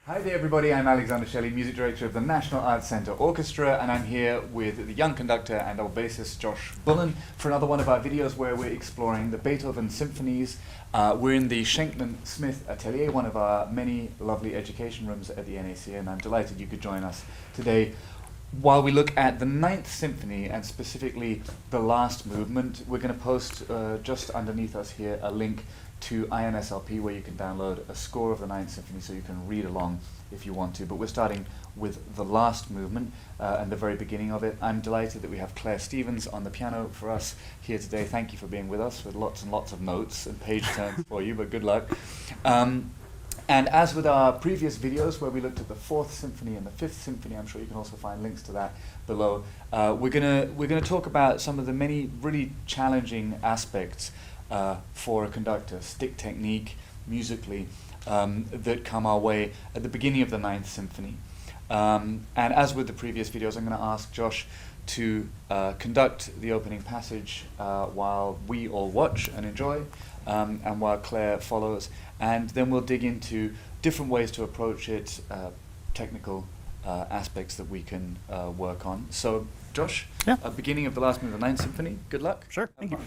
Hi there everybody, I'm Alexander Shelley, Music Director of the National Arts Centre Orchestra, and I'm here with the young conductor and our bassist Josh Bullen for another one of our videos where we're exploring the Beethoven symphonies. We're in the Schenkman-Smith Atelier, one of our many lovely education rooms at the NAC, and I'm delighted you could join us today. While we look at the Ninth Symphony, and specifically the last movement, we're going to post just underneath us here a link to INSLP where you can download a score of the Ninth Symphony so you can read along if you want to. But we're starting with the last movement and the very beginning of it. I'm delighted that we have Claire Stevens on the piano for us here today. Thank you for being with us with lots and lots of notes and page turns for you, but good luck. And as with our previous videos where we looked at the Fourth Symphony and the Fifth Symphony, I'm sure you can also find links to that below. We're gonna talk about some of the many really challenging aspects for a conductor, stick technique, musically, that come our way at the beginning of the Ninth Symphony. And as with the previous videos, I'm going to ask Josh to conduct the opening passage while we all watch and enjoy, and while Claire follows. And then we'll dig into different ways to approach it, technical aspects that we can work on. So, Josh, Yeah. Beginning of the last movement of the Ninth Symphony, good luck. Sure, thank you.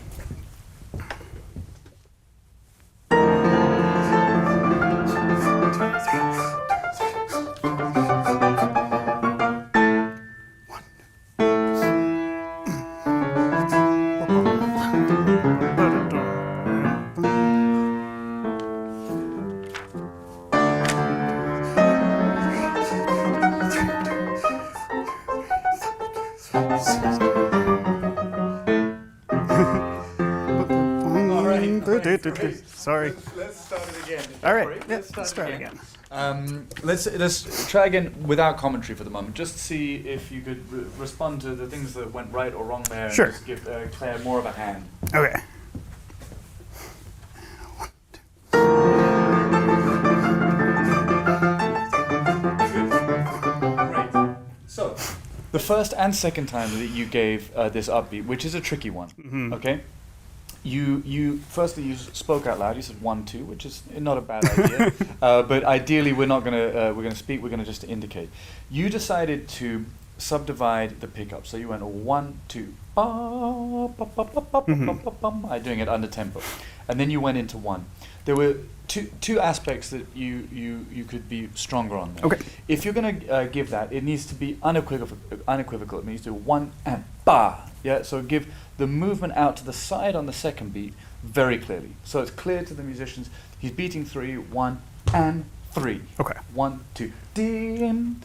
Sorry. Let's start it again. All right, yeah, let's try it again. Let's try again without commentary for the moment. Just see if you could respond to the things that went right or wrong there. Sure. And just give Claire more of a hand. Okay. Great. So, the first and second time that you gave this upbeat, which is a tricky one, okay? You firstly you spoke out loud. You said 1, 2, which is not a bad idea. But ideally, we're not gonna speak. We're gonna just indicate. You decided to subdivide the pickup. So you went 1, 2, ba, ba, ba, ba, ba, ba, ba, ba, doing it under tempo, and then you went into 1. There were two aspects that you could be stronger on there. Okay. If you're gonna give that, it needs to be unequivocal. It needs to be 1 and ba. Yeah. So give the movement out to the side on the second beat very clearly. So it's clear to the musicians. He's beating 3, 1 and 3. Okay. 1, 2, dim.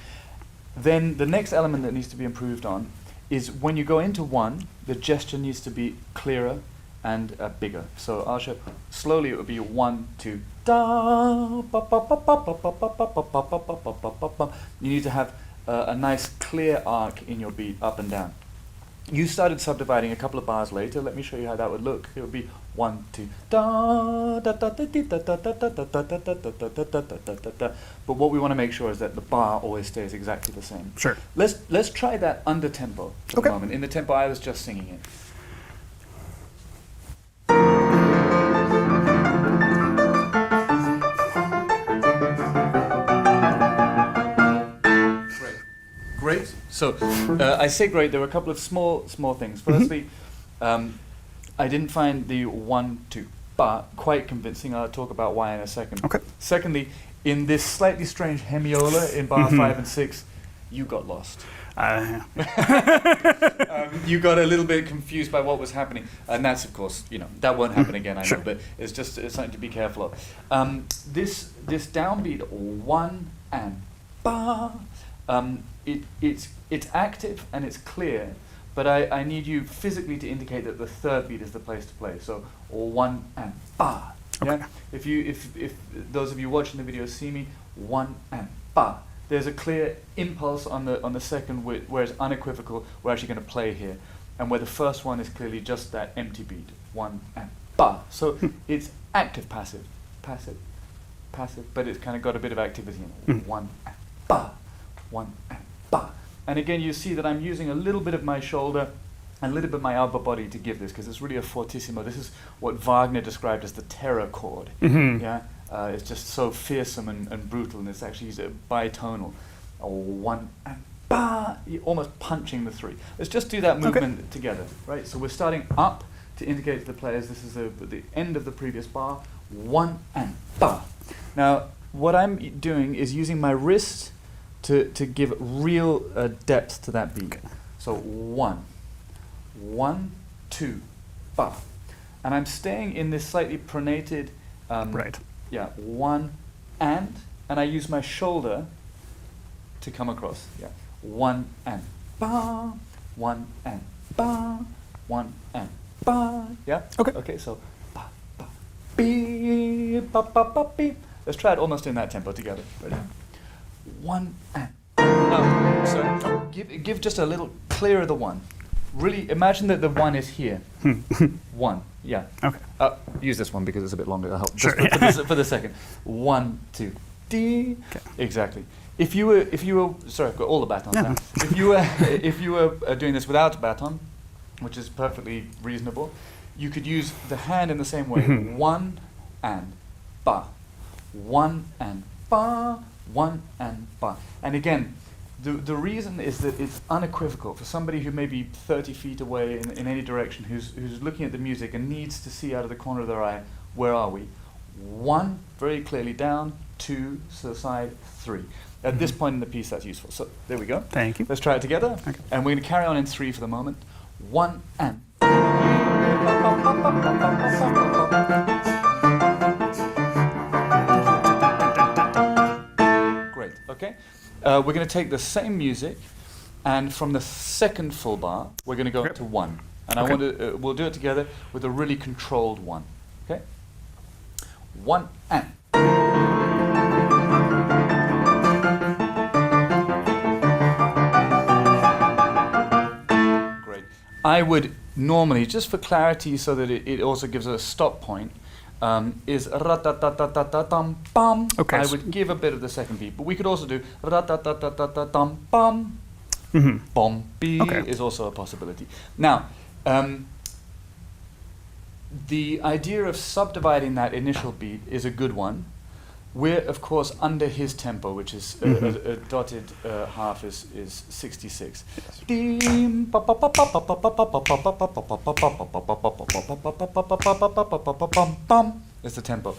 Then the next element that needs to be improved on is when you go into 1, the gesture needs to be clearer and bigger. So I'll show slowly. It would be 1, 2, da, ba, ba, ba, ba, ba, ba, ba, ba, ba, ba, ba, ba, ba, ba, ba. You need to have a nice clear arc in your beat up and down. You started subdividing a couple of bars later. Let me show you how that would look. It would be 1, 2, da da da da da da da da da da da da da da da da da. But what we want to make sure is that the bar always stays exactly the same. Sure. Let's try that under tempo for the moment. In the tempo I was just singing it. Great. So I say great. There were a couple of small things. Firstly, I didn't find the 1, 2, ba quite convincing. I'll talk about why in a second. Okay. Secondly, in this slightly strange hemiola in bar 5 and 6, you got lost. You got a little bit confused by what was happening, and that's of course, that won't happen again. I Sure. know, but it's something to be careful of. This downbeat 1 and ba. It's active and it's clear, but I need you physically to indicate that the third beat is the place to play. So 1 and ba. Okay. Yeah. If those of you watching the video see me, 1 and ba. There's a clear impulse on the second where it's unequivocal. We're actually going to play here, and where the first one is clearly just that empty beat. 1 and ba. So it's active, passive, but it's kind of got a bit of activity in it. 1 and ba. 1 and ba. And again, you see that I'm using a little bit of my shoulder and a little bit of my upper body to give this, because it's really a fortissimo. This is what Wagner described as the terror chord. Yeah. It's just so fearsome and brutal, and it's actually bitonal. One and ba, you're almost punching the three. Let's just do that movement together, right? So we're starting up to indicate to the players this is the end of the previous bar. One and ba. Now, what I'm doing is using my wrist to give real depth to that beat. So 1, 1, 2, ba. And I'm staying in this slightly pronated, yeah, 1 and I use my shoulder to come across. Yeah, 1 and ba, 1 and ba, 1 and ba. Yeah. Okay. So ba ba beep ba ba ba beep. Let's try it almost in that tempo together. Ready? 1 and. So give just a little clearer the 1. Really imagine that the 1 is here. 1. Yeah. Okay. Use this one because it's a bit longer. I'll help. Sure. Just for the second. 1, 2, D. Okay. Exactly. If you were sorry, I've got all the batons now. If you were doing this without baton, which is perfectly reasonable, you could use the hand in the same way. 1 and ba, 1 and ba, 1 and ba. And again, the reason is that it's unequivocal for somebody who may be 30 feet away in any direction, who's looking at the music and needs to see out of the corner of their eye, where are we? 1, very clearly down, 2, to the side, 3. At this point in the piece, that's useful. So there we go. Thank you. Let's try it together. Okay. And we're going to carry on in 3 for the moment. 1 and. Great. Okay. We're going to take the same music, and from the second full bar, we're going to go up to 1. And I want to. We'll do it together with a really controlled 1. Okay. 1 and. I would normally, just for clarity so that it also gives a stop point, is ra-ta-ta-ta-ta-ta-dum-bum. Okay. I would give a bit of the second beat, but we could also do ra-ta-ta-ta-ta-ta-dum-bum. Bom-bee is also a possibility. Now, the idea of subdividing that initial beat is a good one. We're, of course, under his tempo, which is a dotted half is 66. That's the tempo.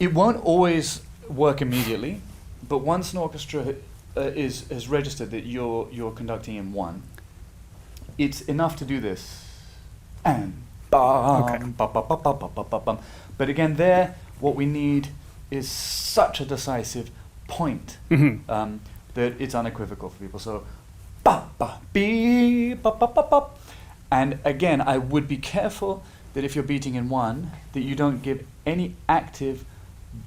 It won't always work immediately, but once an orchestra has registered that you're conducting in 1, it's enough to do this. And bum, bum. But again, there, what we need is such a decisive point that it's unequivocal for people. So, ba ba bee ba ba ba ba. And again, I would be careful that if you're beating in 1, that you don't give any active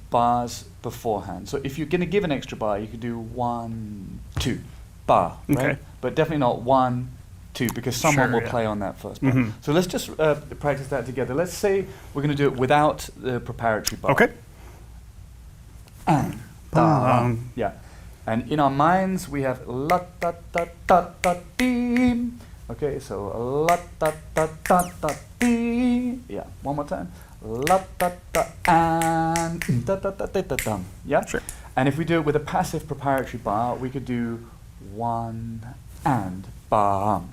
bars beforehand. So if you're going to give an extra bar, you could do 1, 2, bar, right? But definitely not 1, 2, because someone will play on that first bar. So let's just practice that together. Let's say we're going to do it without the preparatory bar. Okay. And yeah, and in our minds we have la ta ta ta ta dee. Okay, so la ta ta ta ta dee. Yeah, one more time. La ta ta and ta ta ta ta ta dum. Yeah. Sure. And if we do it with a passive preparatory bar, we could do 1 and bam.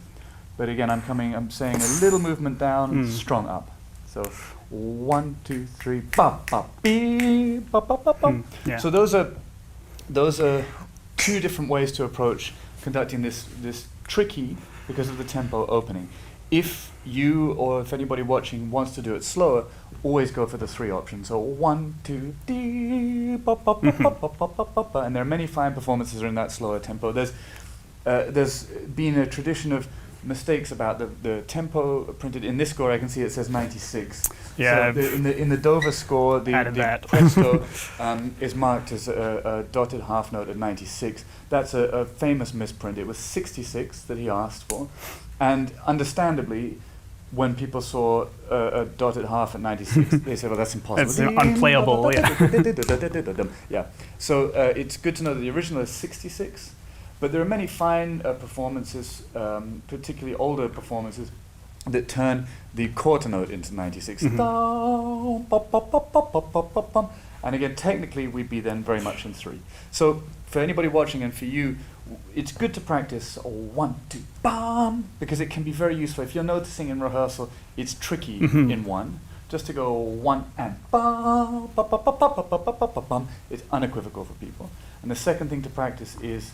But again, I'm saying a little movement down, strong up. So 1, 2, 3, ba ba bee ba ba ba ba. So those are 2 different ways to approach conducting this tricky, because of the tempo, opening. If you or if anybody watching wants to do it slower, always go for the 3 options. So 1, 2, dee ba ba ba ba ba ba ba ba. And there are many fine performances in that slower tempo. There's been a tradition of mistakes about the tempo printed in this score. I can see it says 96. Yeah. So in the Dover score, the presto is marked as a dotted half note at 96. That's a famous misprint. It was 66 that he asked for, and understandably, when people saw a dotted half at 96, they said, "Well, that's impossible. It's unplayable." Yeah. So it's good to know that the original is 66. But there are many fine performances, particularly older performances, that turn the quarter note into 96. Dum, ba, ba, ba, ba, ba, ba, ba, bum. And again, technically, we'd be then very much in 3. So for anybody watching and for you, it's good to practice 1, 2, bum, because it can be very useful. If you're noticing in rehearsal, it's tricky in 1. Just to go 1 and bum, ba, ba, ba, ba, ba, ba, ba, ba, ba, bum. It's unequivocal for people. And the second thing to practice is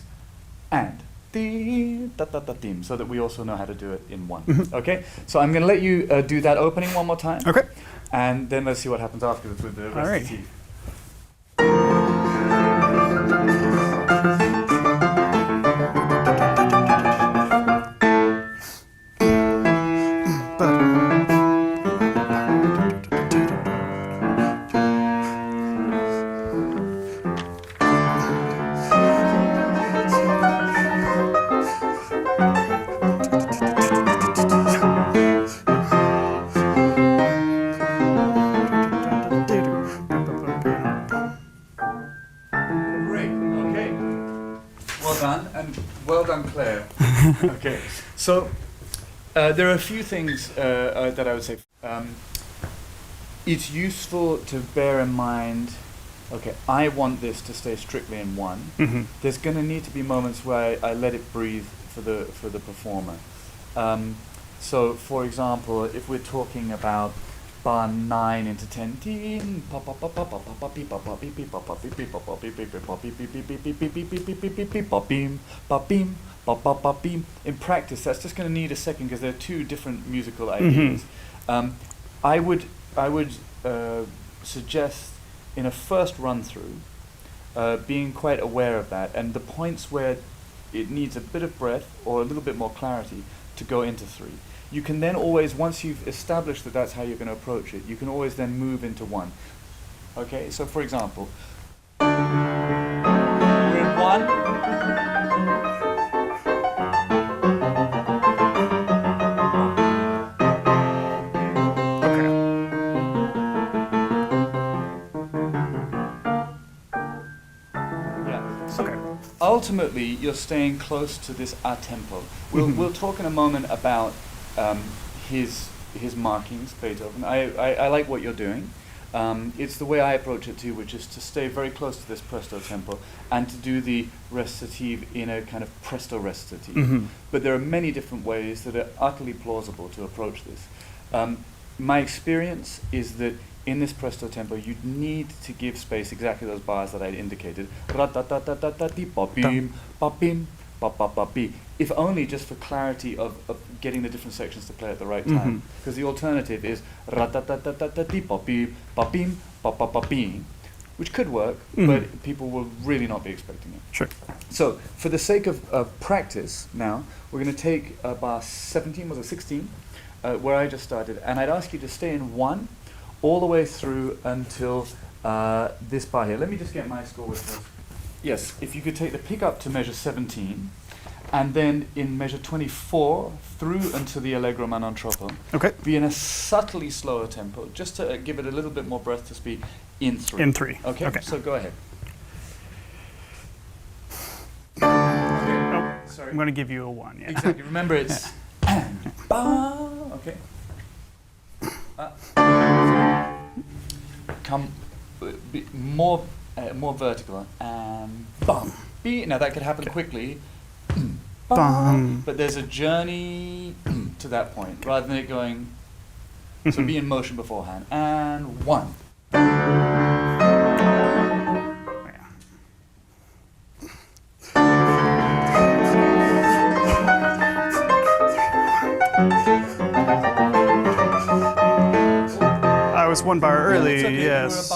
and. Dim, so that we also know how to do it in 1. Okay? So I'm going to let you do that opening one more time. Okay. And then let's see what happens afterwards with the rest of the team. Okay, so there are a few things that I would say. It's useful to bear in mind, okay, I want this to stay strictly in 1. There's going to need to be moments where I let it breathe for the performer. So, for example, if we're talking about bar 9 into 10, in practice, that's just going to need a second because there are 2 different musical ideas. I would suggest in a first run through being quite aware of that and the points where it needs a bit of breath or a little bit more clarity to go into 3. You can then always, once you've established that that's how you're going to approach it, you can always then move into 1. Okay, so for example, we're in 1. Ultimately, you're staying close to this a tempo. We'll talk in a moment about his markings, Beethoven. I like what you're doing. It's the way I approach it too, which is to stay very close to this presto tempo and to do the recitative in a kind of presto recitative. But there are many different ways that are utterly plausible to approach this. My experience is that in this presto tempo, you need to give space, exactly those bars that I indicated. If only just for clarity of getting the different sections to play at the right time. Because the alternative is which could work, but people will really not be expecting it. Sure. So, for the sake of practice now, we're going to take bar 17, was it 16, where I just started, and I'd ask you to stay in 1 all the way through until this bar here. Let me just get my score with this. Yes, if you could take the pick up to measure 17, and then in measure 24 through until the Allegro ma non troppo. Okay. Be in a subtly slower tempo, just to give it a little bit more breath to speak in 3. In 3. Okay, Okay. so go ahead. Oh, Sorry. I'm going to give you a 1. Yeah. Exactly. Remember, it's and ba. Okay. Come more vertical and bum. B. Now that could happen quickly. Bum. But there's a journey to that point rather than it going. So be in motion beforehand. And 1. I was 1 bar early, Okay. yes.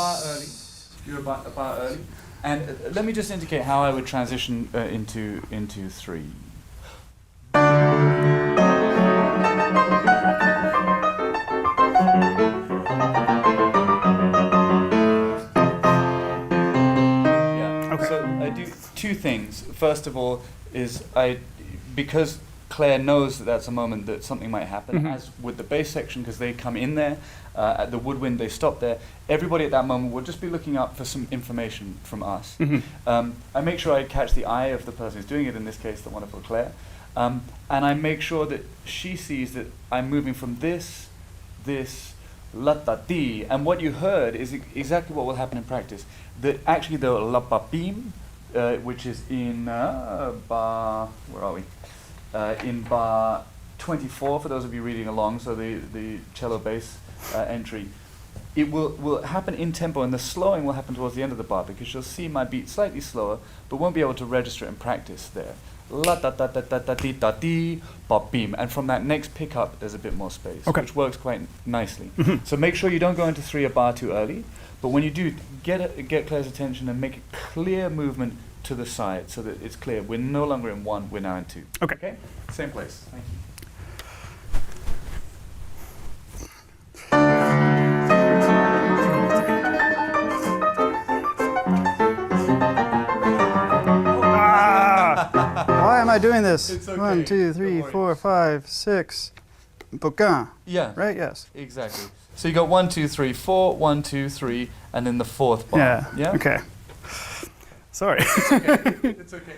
You're a bar early. And let me just indicate how I would transition into 3. Yeah. Okay. So I do 2 things. First of all, is because Claire knows that that's a moment that something might happen, as with the bass section, because they come in there, at the woodwind, they stop there. Everybody at that moment will just be looking up for some information from us. I make sure I catch the eye of the person who's doing it, in this case, the wonderful Claire. And I make sure that she sees that I'm moving from this, la ta ti, and what you heard is exactly what will happen in practice. That actually the la pa pim, which is in bar, where are we? In bar 24 for those of you reading along. So the cello bass entry. It will happen in tempo, and the slowing will happen towards the end of the bar because you'll see my beat slightly slower, but won't be able to register it in practice there. La ta ta ta ta ta ti ta ti pa bim, and from that next pickup there's a bit more space, which works quite nicely. So make sure you don't go into 3 a bar too early, but when you do, get Claire's attention and make a clear movement to the side so that it's clear. We're no longer in 1, we're now in 2. Okay? Same place. Thank you. Why am I doing this? It's okay. 1, 2, 3, 4, 5, 6. Bouquin. Yeah. Right? Yes. Exactly. So you got 1, 2, 3, 4, 1, 2, 3, and then the 4th bar. Yeah. Yeah? Okay. Sorry. It's okay. It's okay.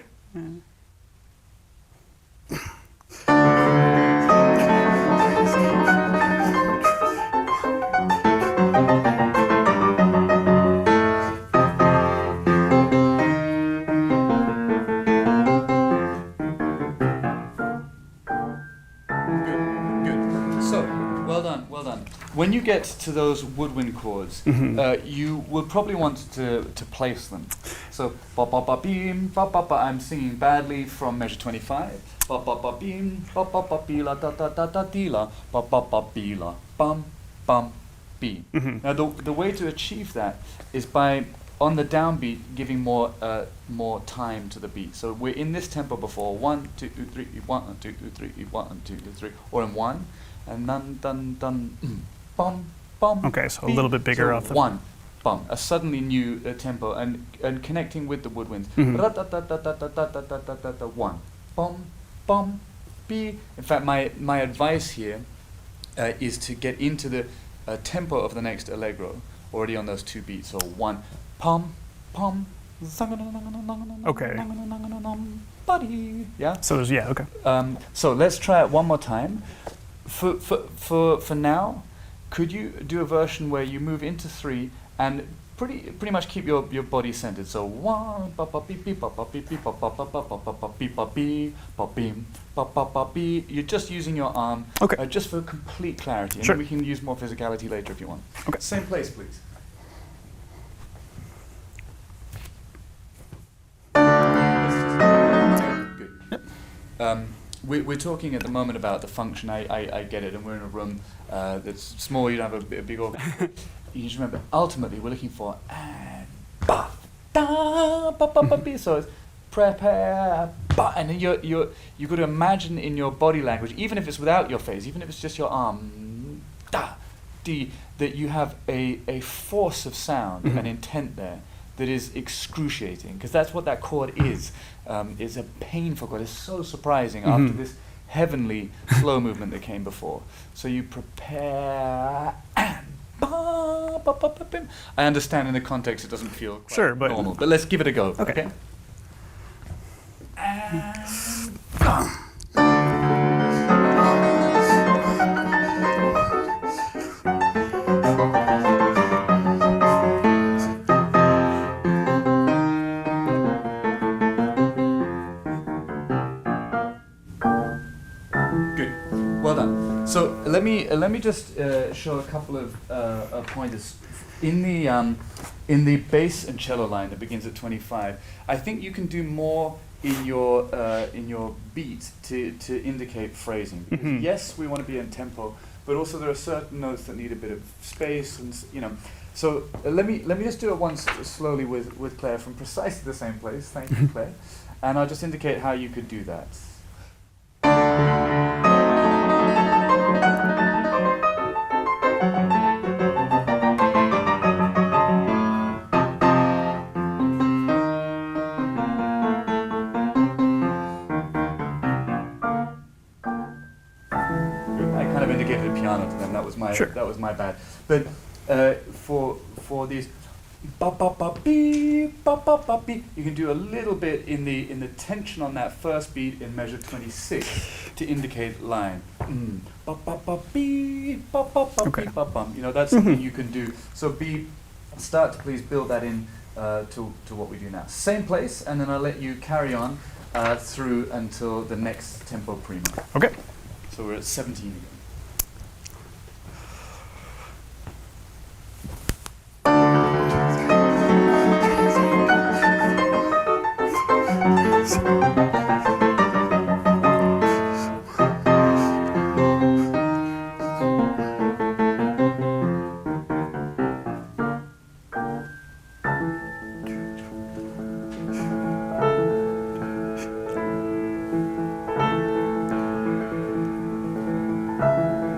Well done. When you get to those woodwind chords, you will probably want to place them. So ba ba ba beam, ba ba ba. I'm singing badly from measure 25. Ba ba ba beam, ba ba ba be la da da da da dee la, ba ba ba be la, bum bum beam. Now the way to achieve that is by on the downbeat giving more time to the beat. So we're in this tempo before 1 2 3 1 2 3 1 2 3, or in 1. And dun dun dun bum bum. Okay, so a little bit bigger so off the 1 bum, a suddenly new tempo, and connecting with the woodwinds. 1 bum bum be. In fact, my advice here is to get into the tempo of the next allegro already on those 2 beats. So 1 pum pum. Okay. Buddy. Yeah. So there's, yeah, okay. So let's try it one more time. For now, could you do a version where you move into 3 and pretty much keep your body centered? So 1 ba ba beep beep ba ba beep beep ba ba ba ba ba ba ba beep ba beep ba beam ba ba ba beep. You're just using your arm, just for complete clarity. And Sure. we can use more physicality later if you want. Okay. Same place, please. Good. We're talking at the moment about the function. I get it, and we're in a room that's small. You don't have a big organ. You just remember, ultimately, we're looking for and ba da ba ba ba be. So it's prepare ba, and then you've got to imagine in your body language, even if it's without your face, even if it's just your arm, da, di, that you have a force of sound, an intent there that is excruciating, because that's what that chord is. It's a painful chord. It's so surprising after this heavenly slow movement that came before. So you prepare and ba, ba, ba, ba, bim. I understand in the context it doesn't feel quite normal, but let's give it a go. Okay. And ba. So let me just show a couple of pointers in the bass and cello line that begins at 25. I think you can do more in your beat to indicate phrasing. Because yes, we want to be in tempo, but also there are certain notes that need a bit of space, and So let me just do it once slowly with Claire from precisely the same place. Thank you, Claire. And I'll just indicate how you could do that. Indicated a piano to them. That was my bad. But for these, ba ba ba beep, ba ba ba beep. You can do a little bit in the tension on that first beat in measure 26 to indicate line. Ba ba ba beep, ba ba ba Okay. beep, ba bum. You know, that's something you can do. So start to please build that in to what we do now. Same place, and then I'll let you carry on through until the next tempo prima. Okay. So we're at 17 again.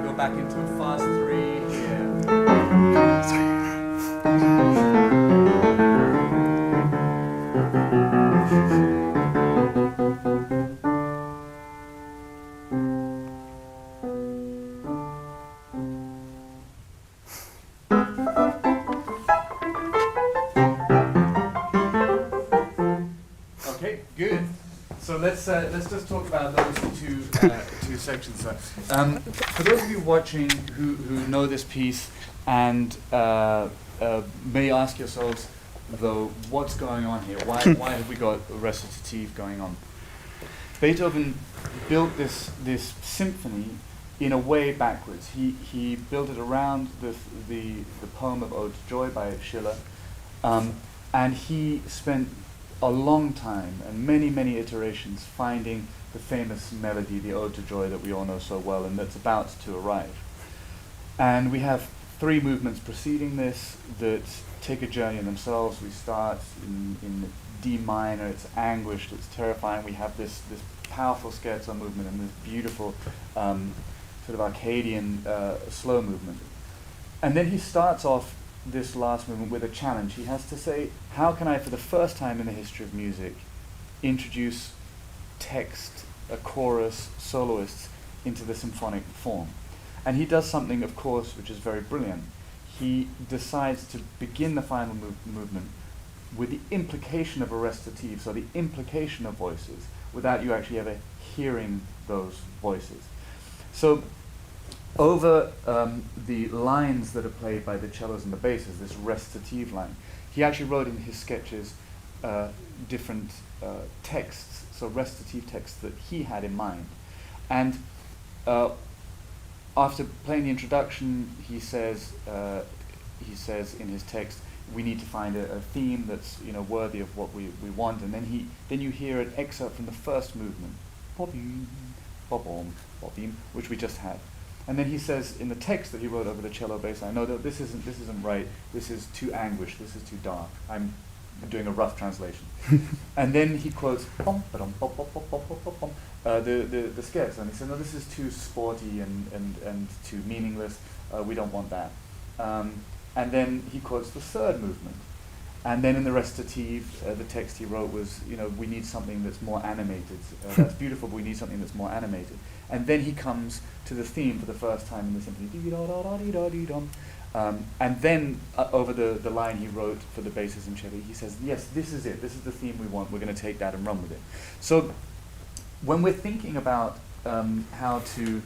Go back into a fast 3 here. Okay, good. So let's just talk about those two sections. So, for those of you watching who know this piece and may ask yourselves, though, what's going on here? Why have we got a recitative going on? Beethoven built this symphony in a way backwards. He built it around the poem of Ode to Joy by Schiller, and he spent a long time and many iterations finding the famous melody, the Ode to Joy that we all know so well and that's about to arrive. And we have 3 movements preceding this that take a journey in themselves. We start in D minor, it's anguished, it's terrifying. We have this powerful scherzo movement and this beautiful sort of Arcadian slow movement. And then he starts off this last movement with a challenge. He has to say, how can I, for the first time in the history of music, introduce text, a chorus, soloists into the symphonic form? And he does something, of course, which is very brilliant. He decides to begin the final movement with the implication of a recitative, so the implication of voices, without you actually ever hearing those voices. So over the lines that are played by the cellos and the basses, this recitative line, he actually wrote in his sketches different texts, so recitative texts that he had in mind. And after playing the introduction, he says in his text, we need to find a theme that's worthy of what we want. And then you hear an excerpt from the first movement, bop-beam, bop-bom, bop-beam, which we just had. And then he says in the text that he wrote over the cello bass, I know that this isn't right. This is too anguished. This is too dark. I'm doing a rough translation. And then he quotes bom, ba-dum, bop, bop, bop, bop, bop, bop, bom, the scherzo, and he said, no, this is too sporty and too meaningless. We don't want that. And then he quotes the third movement. And then in the recitative, the text he wrote was, we need something that's more animated. That's beautiful, but we need something that's more animated. And then he comes to the theme for the first time in the symphony. And then over the line he wrote for the basses and Shelley, he says, yes, this is it. This is the theme we want. We're going to take that and run with it. So when we're thinking about how to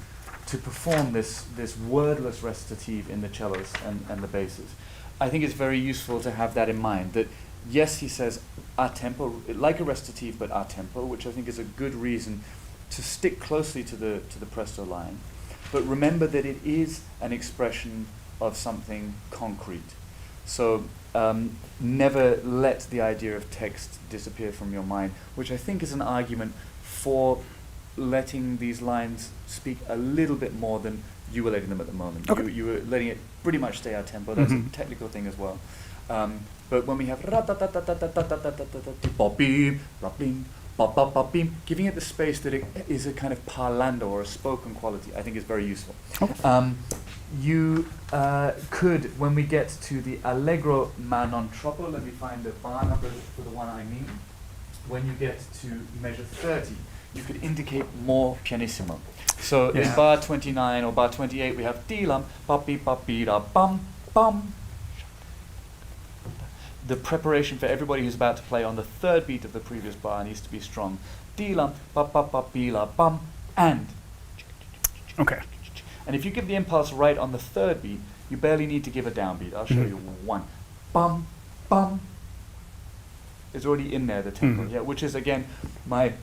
perform this wordless recitative in the cellos and the basses, I think it's very useful to have that in mind, that yes, he says a tempo, like a recitative, but a tempo, which I think is a good reason to stick closely to the presto line. But remember that it is an expression of something concrete. So never let the idea of text disappear from your mind, which I think is an argument for letting these lines speak a little bit more than you were letting them at the moment. Okay. You were letting it pretty much stay our tempo. That's a technical thing as well. But when we have giving it the space that it is a kind of parlando or a spoken quality, I think is very useful. Okay. You could, when we get to the allegro ma non troppo, let me find the bar number for the one I mean. When you get to measure 30, you could indicate more pianissimo. So in bar 29 or bar 28, we have di-lam, ba-bi-ba-bi-da, bum, bum. the preparation for everybody who's about to play on the third beat of the previous bar needs to be strong. Dee-lam, ba-ba-ba-bee-la-bum, and. Okay. And if you give the impulse right on the third beat, you barely need to give a downbeat. I'll show you one. Bum, bum. It's already in there, the tempo, yeah, which is, again, my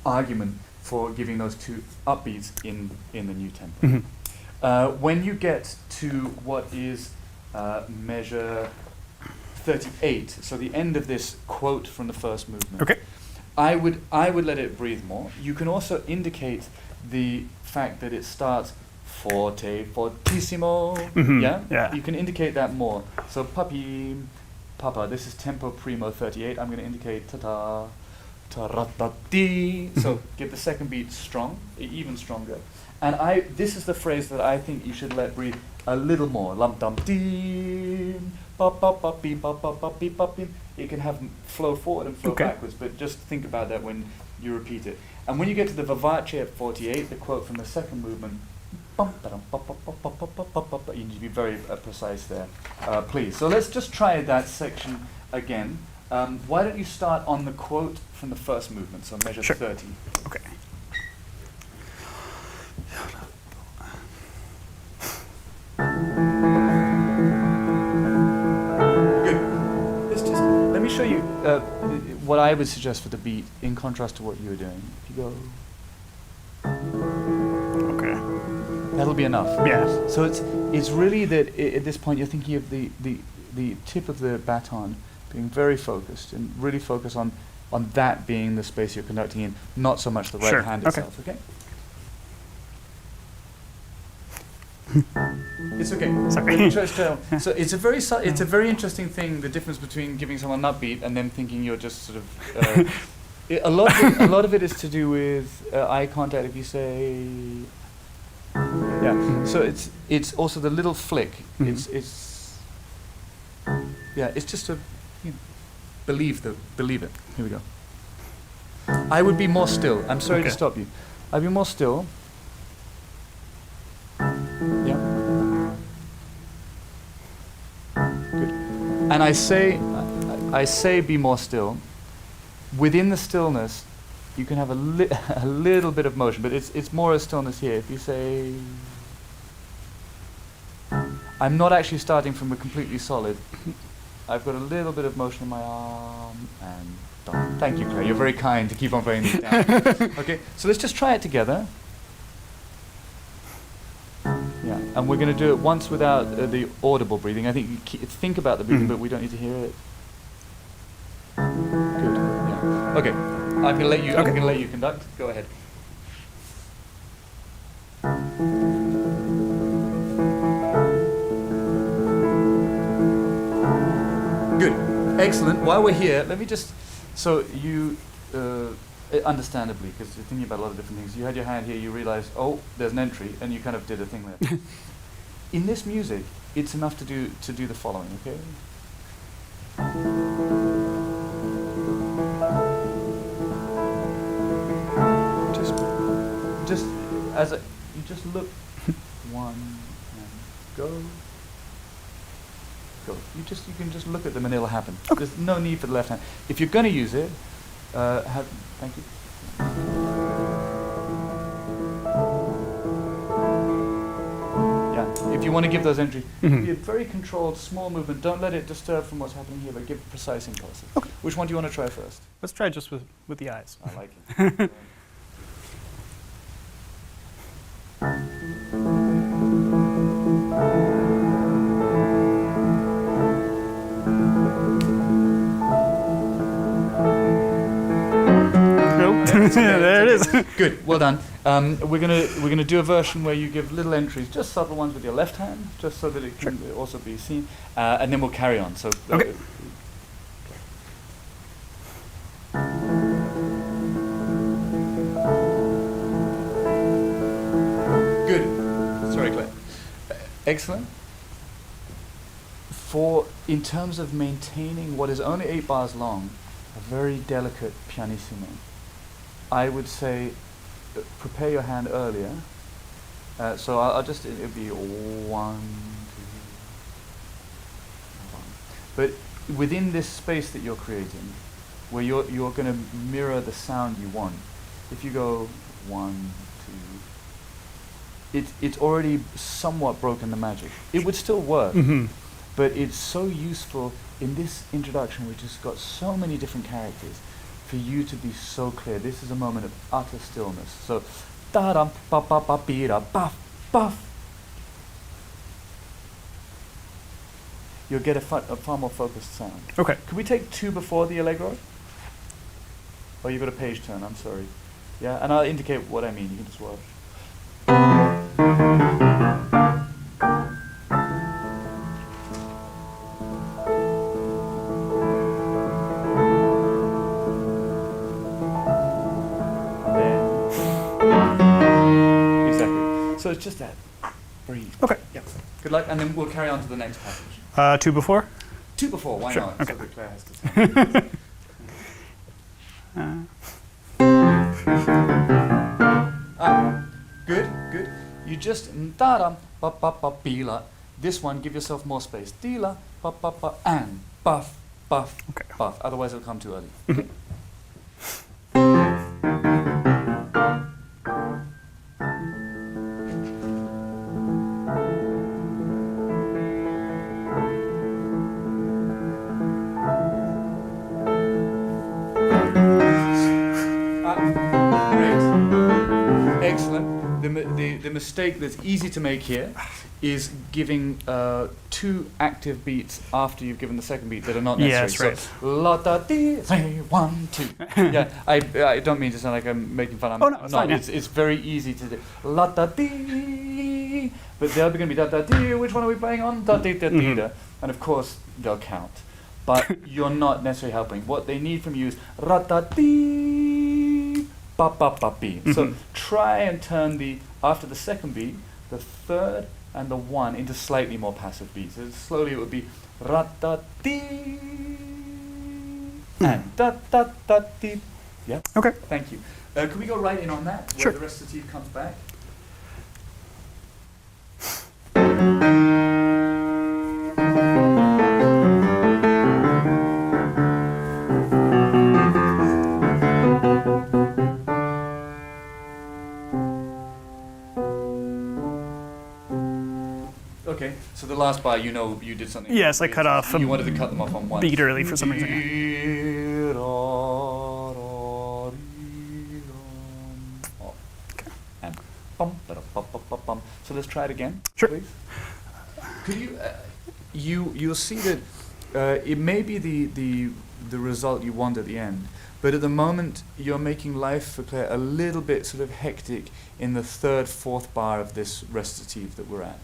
argument for giving those two upbeats in the new tempo. When you get to what is measure 38, so the end of this quote from the first movement, Okay. I would let it breathe more. You can also indicate the fact that it starts forte, fortissimo, Yeah. You can indicate that more. So puppy, papa, this is tempo primo 38. I'm going to indicate ta-ta, ta-ra-ta-dee. So get the second beat strong, even stronger. And this is the phrase that I think you should let breathe a little more. Lum-dum-dee, ba-ba-ba-bee, ba-ba-ba-bee, ba-bee. It can have flow forward and flow backwards, but just think about that when you repeat it. And when you get to the vivace at 48, the quote from the second movement, you need to be very precise there, please. So let's just try that section again. Why don't you start on the quote from the first movement, so measure 30. Okay. Good. Let me show you what I would suggest for the beat in contrast to what you were doing. If you go, Okay. that'll be enough. Yeah. So it's really that at this point you're thinking of the tip of the baton being very focused and really focus on that being the space you're conducting in, not so much the right hand itself. Okay. It's okay. Sorry. So it's a very interesting thing, the difference between giving someone an upbeat and then thinking you're just sort of. A lot of it is to do with eye contact. If you say, yeah. So it's also the little flick. It's just to believe it. Here we go. I would be more still. I'm sorry to stop you. I'd be more still. Yeah. Good. And I say be more still. Within the stillness, you can have a little bit of motion, but it's more a stillness here. If you say, I'm not actually starting from a completely solid. I've got a little bit of motion in my arm and done. Thank you, Claire. You're very kind to keep on writing these down. Okay, so let's just try it together. Yeah, and we're going to do it once without the audible breathing. I think you think about the breathing, but we don't need to hear it. Good. Yeah. Okay. I'm going to let you. I'm going to let you conduct. Go ahead. Good. Excellent. While we're here, let me just. So you. Understandably, because you're thinking about a lot of different things. You had your hand here, you realized, oh, there's an entry, and you kind of did a thing there. In this music, it's enough to do the following, okay? Just as you just look one and go. You can just look at them and it'll happen. There's no need for the left hand. If you're going to use it. Thank you. Yeah, if you want to give those entries, be a very controlled, small movement. Don't let it disturb from what's happening here, but give precise impulses. Okay. Which one do you want to try first? Let's try just with the eyes. I like it. There it is. Good, well done. We're gonna do a version where you give little entries, just subtle ones with your left hand, just so that it can also be seen, and then we'll carry on. So. Okay. Good. Sorry, Claire. Excellent. In terms of maintaining what is only 8 bars long, a very delicate pianissimo, I would say prepare your hand earlier. So I'll just, it'll be 1, 2, 1. But within this space that you're creating, where you're going to mirror the sound you want. If you go 1, 2, it's already somewhat broken the magic. It would still work, but it's so useful in this introduction, which has got so many different characters, for you to be so clear. This is a moment of utter stillness. So, da dum ba ba ba be da buff buff. You'll get a far more focused sound. Okay. Could we take 2 before the allegro? Oh, you've got a page turn. I'm sorry. Yeah, and I'll indicate what I mean. You can just watch. So it's just that. Breathe. Okay. Yep. Good luck, and then we'll carry on to the next passage. 2 before? 2 before, why Sure, not? okay. So that Claire has to tell. Good, good. You just da-dum, ba-ba-ba-be-la. This one, give yourself more space. Dee-la, ba-ba-ba, and buff, buff, Okay. buff. Otherwise it'll come too early. Excellent. The mistake that's easy to make here is giving 2 active beats after you've given the second beat that are not necessary. Yes, right. So, la da dee, 1, 2. Yeah, I don't mean to sound like I'm making fun. Oh, no, it's fine, yeah. It's very easy to do. La da dee, but they're going to be da da dee. Which one are we playing on? Da dee da dee da. And of course they'll count, but you're not necessarily helping. What they need from you is ra da dee. Ba ba ba be. So try and turn after the second beat, the third and the 1 into slightly more passive beats. So slowly it would be ra da dee and da da da dee. Yeah. Okay. Thank you. Can we go right in on that? Sure. Where the recitative comes back. Okay, so the last bar, you did something. Yes, I cut off a You wanted to cut them off on 1. beat early for some reason. And bum, ba-da, bum, bum, bum, bum. So let's try it again, Sure. please. Could you'll see that it may be the result you want at the end, but at the moment you're making life for Claire a little bit sort of hectic in the 3rd, 4th bar of this recitative that we're at.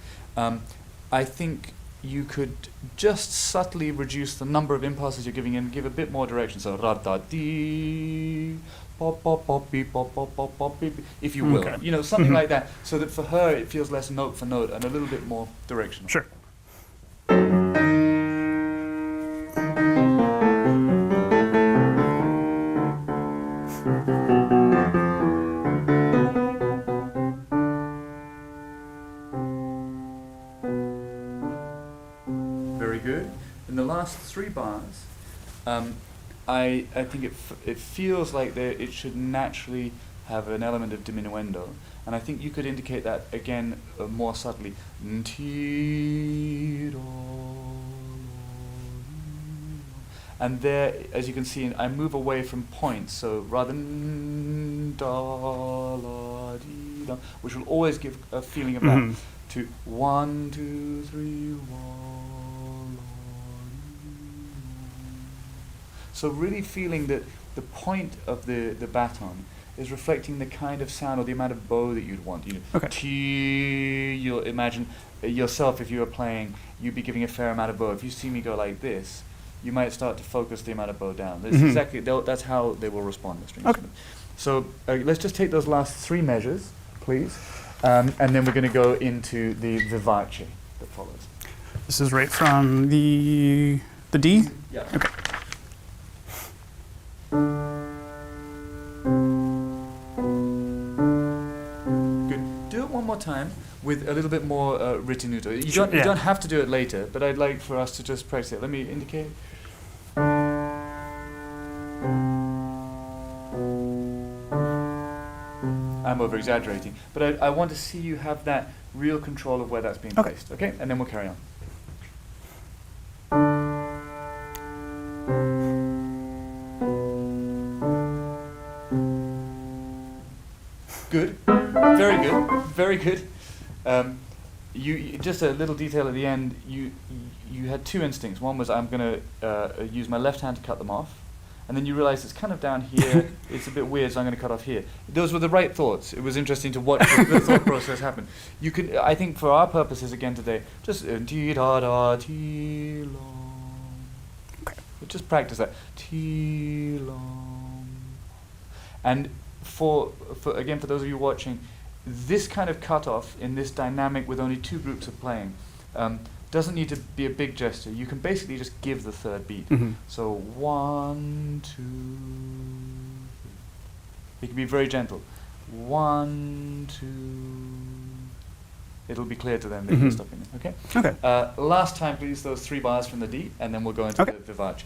I think you could just subtly reduce the number of impulses you're giving and give a bit more direction. So ra da dee, pop pop pop beep pop pop pop pop beep, if you will. Okay. Something like that, so that for her it feels less note for note and a little bit more directional. Sure. Very good. In the last 3 bars, I think it feels like it should naturally have an element of diminuendo, and I think you could indicate that again more subtly. And there, as you can see, I move away from points, so rather than da la dee da, which will always give a feeling of that, to 1, 2, 3, 1. So really feeling that the point of the baton is reflecting the kind of sound or the amount of bow that you'd want. Okay. You'll imagine yourself, if you were playing, you'd be giving a fair amount of bow. If you see me go like this, you might start to focus the amount of bow down. That's how they will respond, the string instrument. So let's just take those last 3 measures, please, and then we're going to go into the vivace that follows. This is right from the D? Yeah. Okay. Good. Do it one more time with a little bit more ritenuto. You Sure, don't have to do it later, but I'd like for us to just practice it. Let me indicate. I'm over exaggerating, but I want to see you have that real control of where that's being Okay. placed. Okay, and then we'll carry on. Good, very good, very good. You just a little detail at the end. You had two instincts. One was I'm going to use my left hand to cut them off, and then you realize it's kind of down here. It's a bit weird, so I'm going to cut off here. Those were the right thoughts. It was interesting to watch the thought process happen. You could, I think, for our purposes again today, just ti da da ti long. Okay. Just practice that ti long. And for again, for those of you watching, this kind of cutoff in this dynamic with only two groups of playing doesn't need to be a big gesture. You can basically just give the third beat. So 1, 2, 3. It can be very gentle. 1, 2. It'll be clear to them that you're stopping it. Okay. Okay. Last time, please, those 3 bars from the D, and then we'll go into the vivace.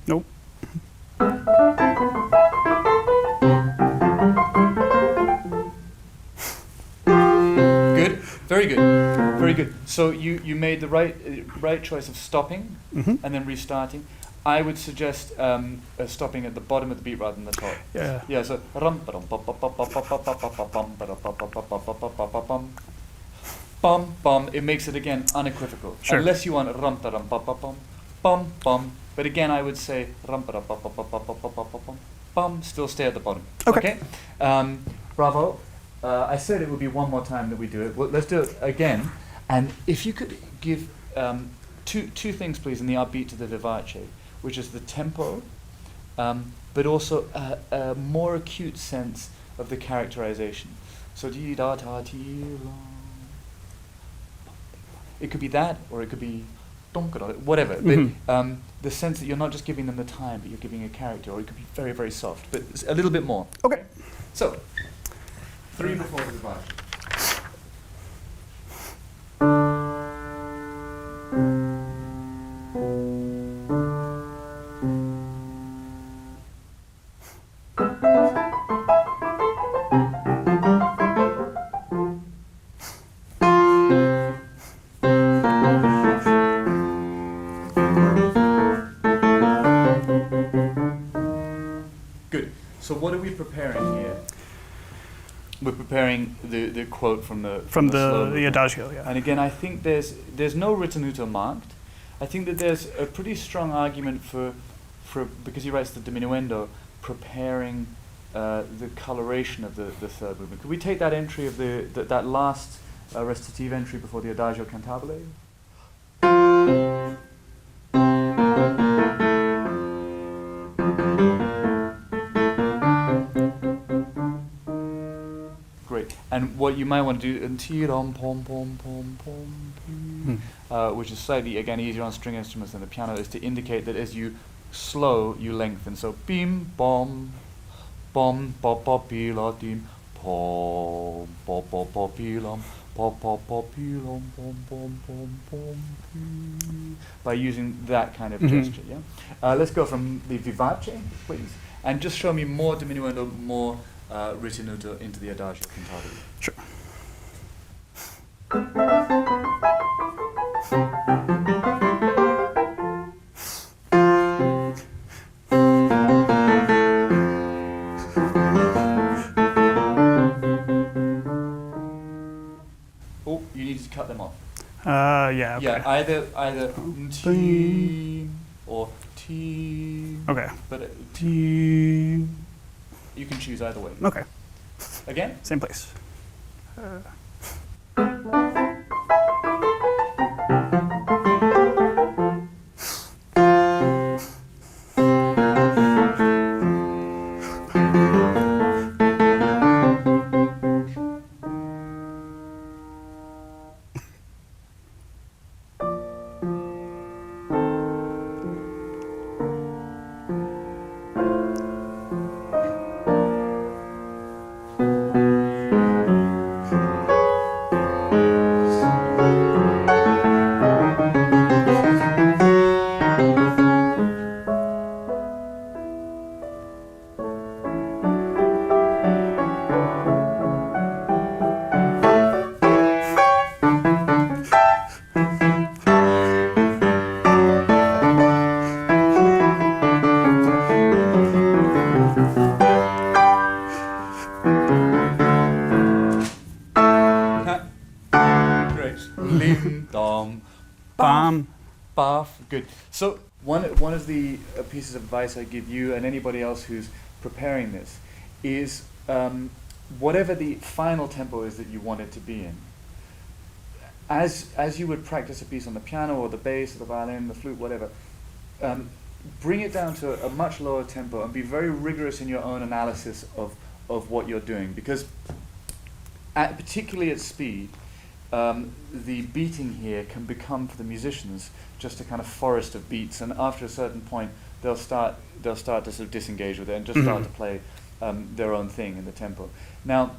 Nope. Good, very good, very good. So you made the right choice of stopping and then restarting. I would suggest stopping at the bottom of the beat rather than the top. Yeah. Yeah. So bum bum. It makes it again unequivocal. Sure. Unless you want rum ta rum pa pa bum bum bum. But again, I would say rum pa pa pa pa pa pa pa pa bum bum. Still stay at the bottom. Okay. Bravo. I said it would be one more time that we do it. Well, let's do it again. And if you could give two things, please, in the upbeat to the vivace, which is the tempo, but also a more acute sense of the characterization. So dee da ta ti la. It could be that, or it could be whatever. But the sense that you're not just giving them the time, but you're giving a character, or it could be very, very soft, but a little bit more. Okay. So, 3 before the vivace. Good. So what are we preparing here? We're preparing the quote from the slow movement. adagio, yeah. And again, I think there's no ritenuto marked. I think that there's a pretty strong argument for because he writes the diminuendo, preparing the coloration of the third movement. Could we take that entry of that last recitative entry before the adagio cantabile? Great. And what you might want to do, which is slightly, again, easier on string instruments than the piano, is to indicate that as you slow, you lengthen. So bim, bom, bom, pop, pop, pila, dim, pom, pop, pop, pop, pilam, pop, pop, pop, pilam, pom, pom, pom, pom, by using that kind of gesture, yeah? Let's go from the vivace, please, and just show me more diminuendo, more ritenuto into the adagio cantabile. Sure. Oh, you need to cut them off. Yeah, okay. Yeah, either T or T. Okay. But T. you can choose either way. Okay. Again? Same place. right? Lim, dom, Bam. Bath. Good. So one of the pieces of advice I give you and anybody else who's preparing this is whatever the final tempo is that you want it to be in. As you would practice a piece on the piano or the bass or the violin, the flute, whatever, bring it down to a much lower tempo and be very rigorous in your own analysis of what you're doing, because particularly at speed, the beating here can become for the musicians just a kind of forest of beats, and after a certain point they'll start to sort of disengage with it and just start to play their own thing in the tempo. Now,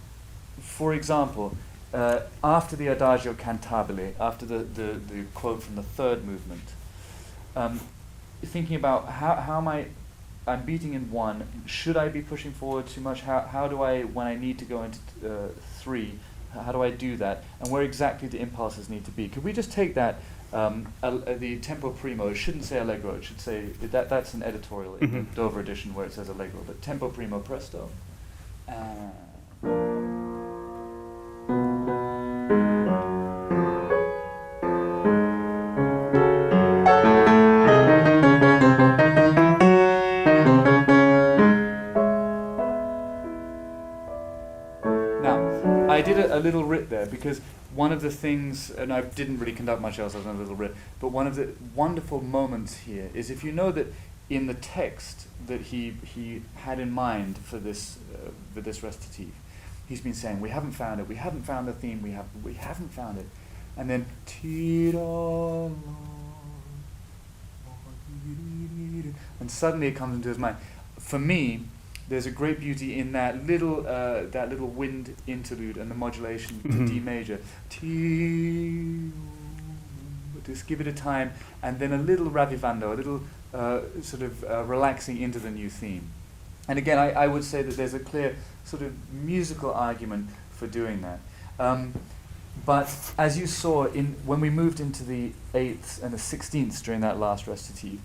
for example, after the Adagio cantabile, after the quote from the third movement, thinking about how am I'm beating in 1, should I be pushing forward too much? How do I, when I need to go into 3, how do I do that? And where exactly the impulses need to be? Could we just take that, the tempo primo, it shouldn't say allegro, it should say, that's an editorial in the Dover edition where it says allegro, but tempo primo presto. I did a little writ there because one of the things, and I didn't really conduct much else, I was on a little writ, but one of the wonderful moments here is if you know that in the text that he had in mind for this recitative, he's been saying, we haven't found it, we haven't found the theme, we haven't found it. And then, and suddenly it comes into his mind. For me, there's a great beauty in that little wind interlude and the modulation to D major. Just give it a time, and then a little ravvivando, a little sort of relaxing into the new theme. And again, I would say that there's a clear sort of musical argument for doing that. But as you saw, when we moved into the 8th and the 16th during that last recitative,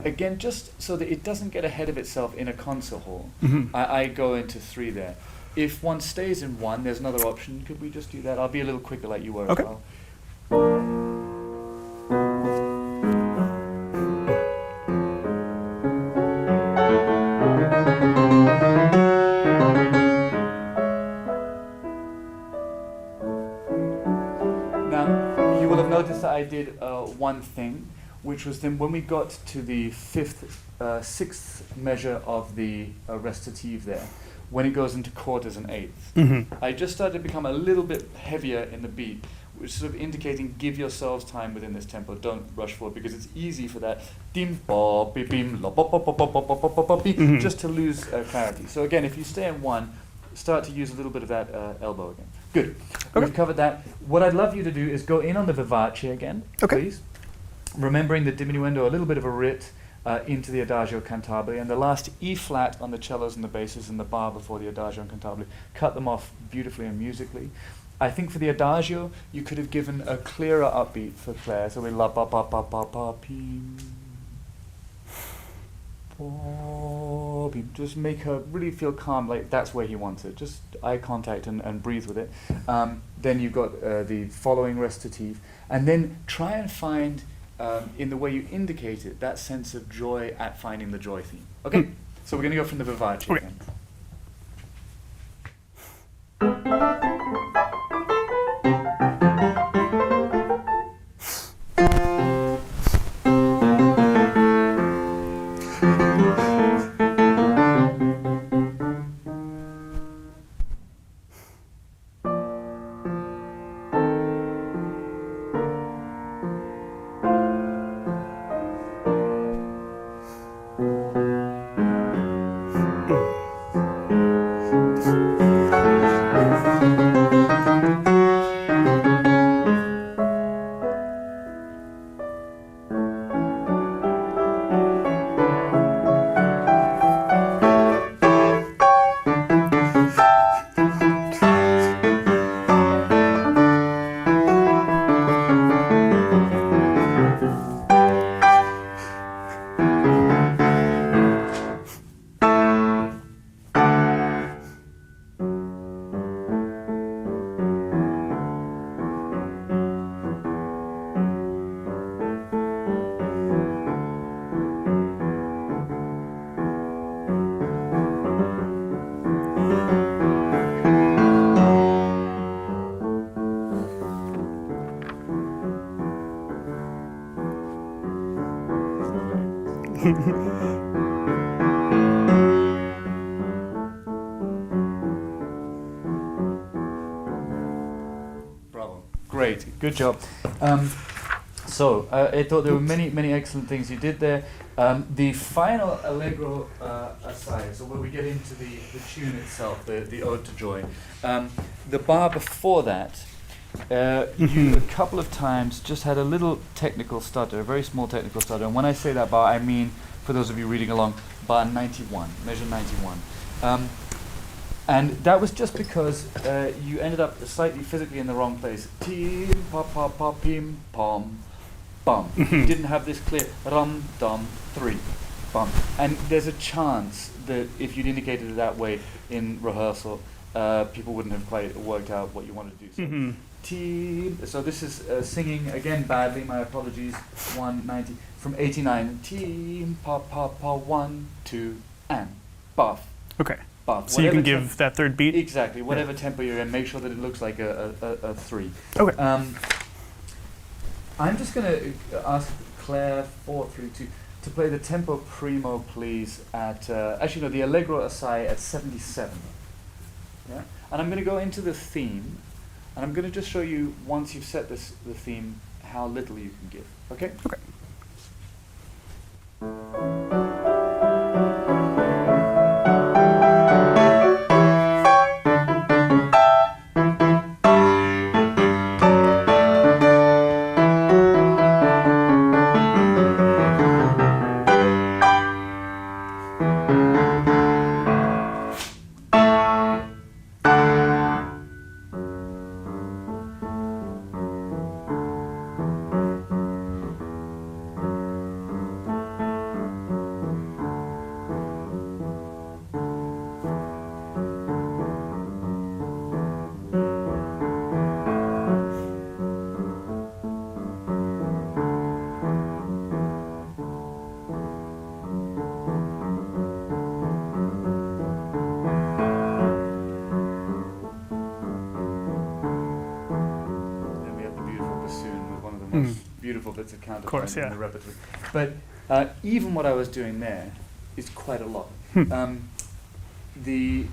again, just so that it doesn't get ahead of itself in a concert hall, I go into 3 there. If one stays in 1, there's another option. Could we just do that? I'll be a little quicker like you were as well. Now, you will have noticed that I did one thing, which was then when we got to the 6th measure of the recitative there, when it goes into quarters and eighths, I just started to become a little bit heavier in the beat, which is sort of indicating give yourselves time within this tempo, don't rush forward, because it's easy for that dim ba bim la ba ba ba ba ba ba ba ba just to lose clarity. So again, if you stay in 1, start to use a little bit of that elbow again. Good. We've covered that. What I'd love you to do is go in on the vivace again, please. Remembering the diminuendo, a little bit of a writ into the Adagio cantabile, and the last E flat on the cellos and the basses and the bar before the Adagio and cantabile. Cut them off beautifully and musically. I think for the Adagio, you could have given a clearer upbeat for Claire. So we la ba ba ba ba ba pim. Just make her really feel calm, like that's where he wants it. Just eye contact and breathe with it. Then you've got the following recitative. And then try and find, in the way you indicate it, that sense of joy at finding the joy theme. Okay? So we're going to go from the vivace again. Bravo. Great. Good job. So I thought there were many excellent things you did there. The final allegro aside, so when we get into the tune itself, the Ode to Joy, the bar before that, you a couple of times just had a little technical stutter, a very small technical stutter. And when I say that bar, I mean, for those of you reading along, bar 91, measure 91. And that was just because you ended up slightly physically in the wrong place. Team, pa pa pa, pim, pom, bum. You didn't have this clear rum, dum, 3, bum. And there's a chance that if you'd indicated it that way in rehearsal, people wouldn't have quite worked out what you wanted to do. So, team. So this is singing again badly. My apologies. 190 from 89. Team, pa pa pa, 1, 2, and buff. Okay. Buff. So you can give that third beat? Exactly. Whatever tempo you're in, make sure that it looks like a 3. Okay. I'm just going to ask Claire 432 to play the tempo primo, please, at actually no, the allegro assai at 77. Yeah, and I'm going to go into the theme, and I'm going to just show you once you've set the theme how little you can give. Okay. Okay. Beautiful bits of counterpoint Of course, yeah. in the repertoire. But even what I was doing there is quite a lot. The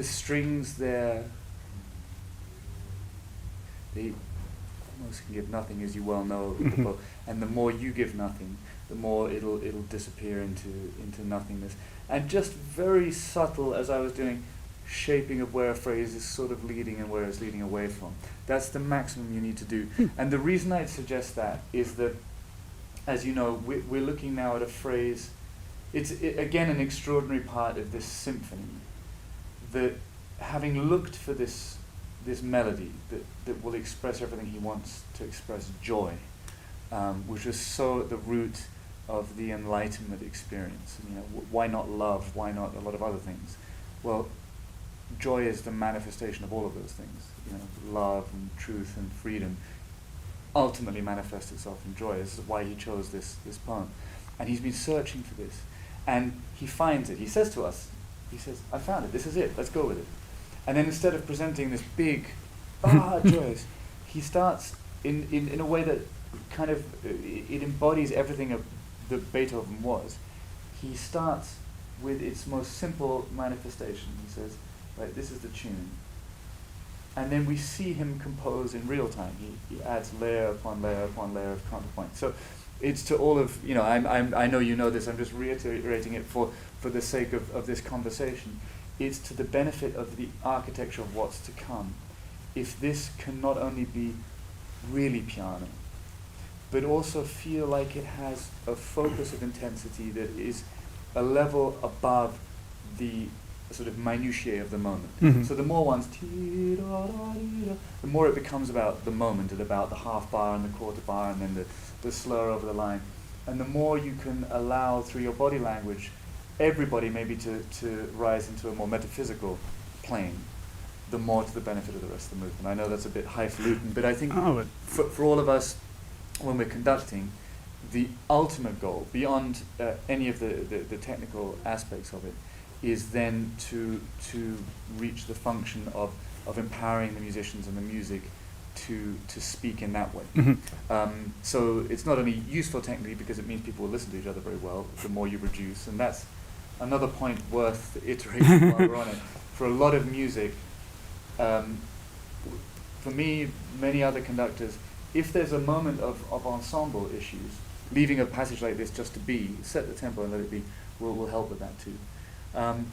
strings there, they almost can give nothing, as you well know. And the more you give nothing, the more it'll disappear into nothingness. And just very subtle, as I was doing, shaping of where a phrase is sort of leading and where it's leading away from. That's the maximum you need to do. And the reason I'd suggest that is that, as you know, we're looking now at a phrase. It's again an extraordinary part of this symphony, that having looked for this melody that will express everything he wants to express, joy, which is so at the root of the Enlightenment experience. You know, why not love? Why not a lot of other things? Well, joy is the manifestation of all of those things. You know, love and truth and freedom ultimately manifests itself in joy. This is why he chose this poem. And he's been searching for this. And he finds it. He says to us, he says, I found it. This is it. Let's go with it. And then instead of presenting this big, joyous, he starts in a way that kind of, it embodies everything that Beethoven was. He starts with its most simple manifestation. He says, right, this is the tune. And then we see him compose in real time. He adds layer upon layer upon layer of counterpoint. So it's to all of, you know, I know you know this, I'm just reiterating it for the sake of this conversation. It's to the benefit of the architecture of what's to come. If this can not only be really piano, but also feel like it has a focus of intensity that is a level above the sort of minutiae of the moment. So the more ones, the more it becomes about the moment and about the half bar and the quarter bar and then the slur over the line. And the more you can allow through your body language everybody maybe to rise into a more metaphysical plane, the more to the benefit of the rest of the movement. I know that's a bit highfalutin, but I think for all of us, when we're conducting, the ultimate goal, beyond any of the technical aspects of it, is then to reach the function of empowering the musicians and the music to speak in that way. Mm-hmm. So it's not only useful technically because it means people will listen to each other very well the more you reduce, and that's another point worth iterating while we're on it. For a lot of music, for me, many other conductors, if there's a moment of ensemble issues, leaving a passage like this just to be, set the tempo and let it be, will help with that too.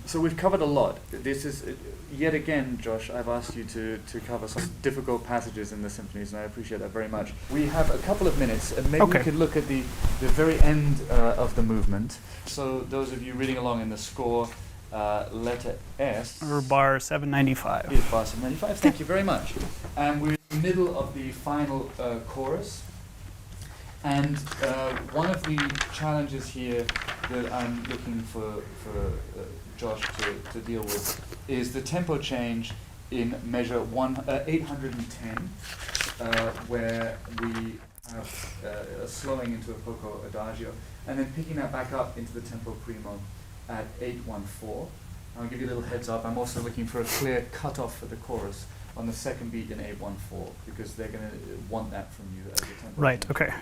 So we've covered a lot. This is, yet again, Josh, I've asked you to cover some difficult passages in the symphonies, and I appreciate that very much. We have a couple of minutes, and maybe we could look at the very end of the movement. So those of you reading along in the score, letter S. Or bar 795. Is bar 795, thank you very much. And we're in the middle of the final chorus. And one of the challenges here that I'm looking for Josh to deal with is the tempo change in measure 810, where we have a slowing into a poco adagio, and then picking that back up into the tempo primo at 814. I'll give you a little heads up. I'm also looking for a clear cutoff for the chorus on the second beat in 814, because they're going to want that from you as a tempo. Right, change. okay.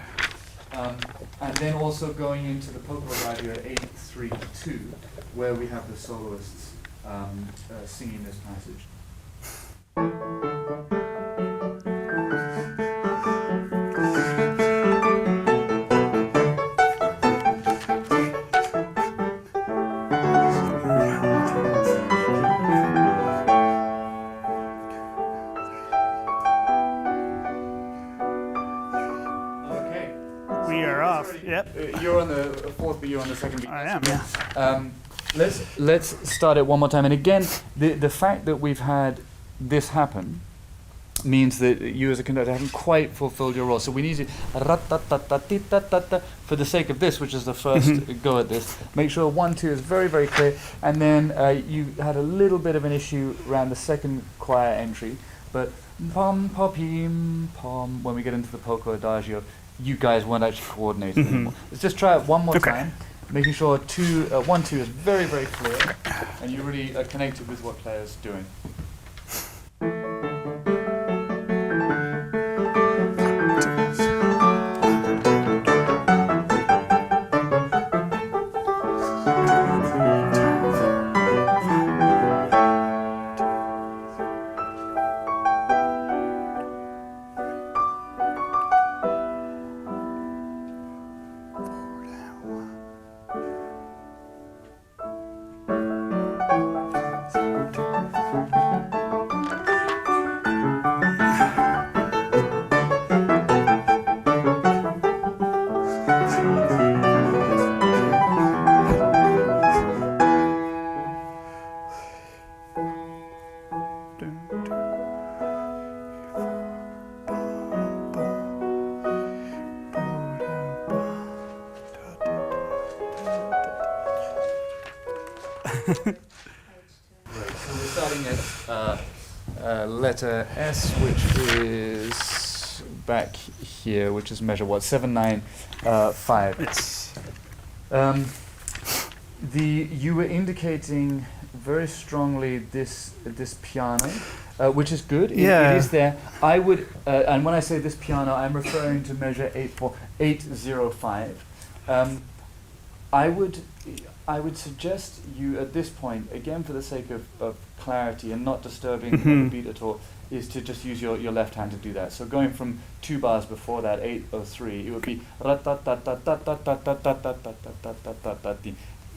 And then also going into the poco adagio at 832, where we have the soloists singing this passage. Yep. You're on the fourth beat, you're on the second beat. I am, yeah. Let's start it one more time. And again, the fact that we've had this happen means that you as a conductor haven't quite fulfilled your role. So we need to, for the sake of this, which is the first go at this, make sure 1, 2 is very, very clear. And then you had a little bit of an issue around the second choir entry, but pom, pom, pom, when we get into the poco adagio, you guys weren't actually coordinated anymore. Let's just try it one more time, making sure 1, 2 is very, very clear, and you really are connected with what Claire's doing. Right, so we're starting at letter S, which is back here, which is measure what, 795. Yes. You were indicating very strongly this piano, which is good. Yeah. It is there. I would, and when I say this piano, I'm referring to measure 805. I would suggest you at this point, again for the sake of clarity and not disturbing the beat at all, is to just use your left hand to do that. So going from 2 bars before that, 803, it would be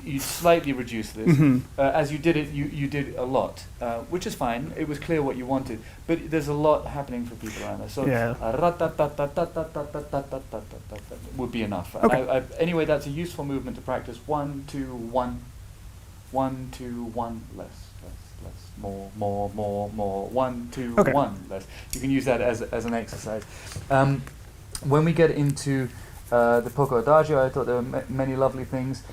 you slightly reduce this. As you did it, you did a lot, which is fine. It was clear what you wanted, but there's a lot happening for people around there. So would be enough. Okay. Anyway, that's a useful movement to practice. 1, 2, 1, 1, 2, 1, less, more, 1, 2, 1, less. You can use that as an exercise. When we get into the poco adagio, I thought there were many lovely things.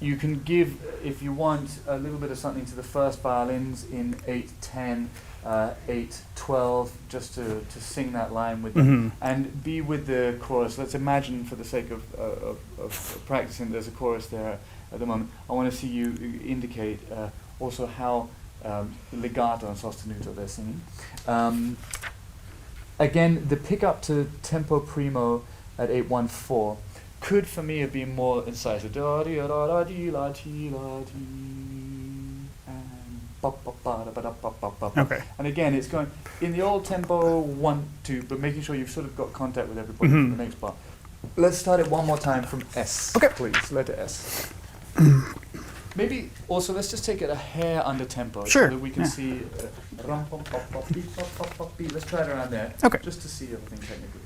You can give, if you want, a little bit of something to the first violins in 810, 812, just to sing that line with them, and be with the chorus. Let's imagine, for the sake of practicing, there's a chorus there at the moment. I want to see you indicate also how legato and sostenuto they're singing. again, the pickup to tempo primo at 814 could for me have been more incisive. Da di da da di la ti la ti and ba ba ba da ba da ba ba ba. Okay. And again, it's going in the old tempo 1 2, but making sure you've sort of got contact with everybody for the next part. Let's start it one more time from S. Okay. Please, letter S. Maybe also let's just take it a hair under tempo Sure, so that we can yeah. see. Rum, pum, pop, pop, beep, pop, pop, pop, beep. Let's try it around there. Okay. Just to see everything technically.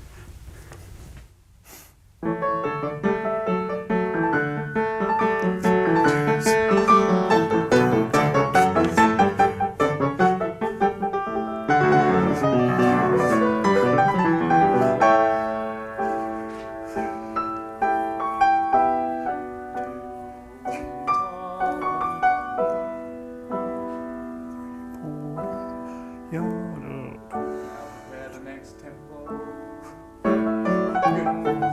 Prepare the next tempo. Good.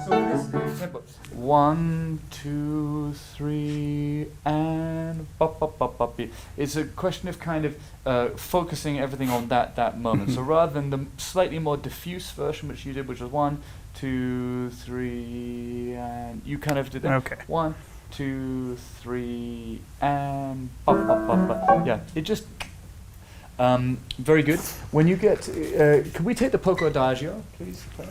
So this is the tempo. 1, 2, 3, and bop, bop, bop, bop, beep. It's a question of kind of focusing everything on that moment. So rather than the slightly more diffuse version which you did, which was 1, 2, 3, and you kind of did that. Okay. 1, 2, 3, and bop, bop, bop, bop. Yeah, it just. Very good. When you get, can we take the poco adagio, please? I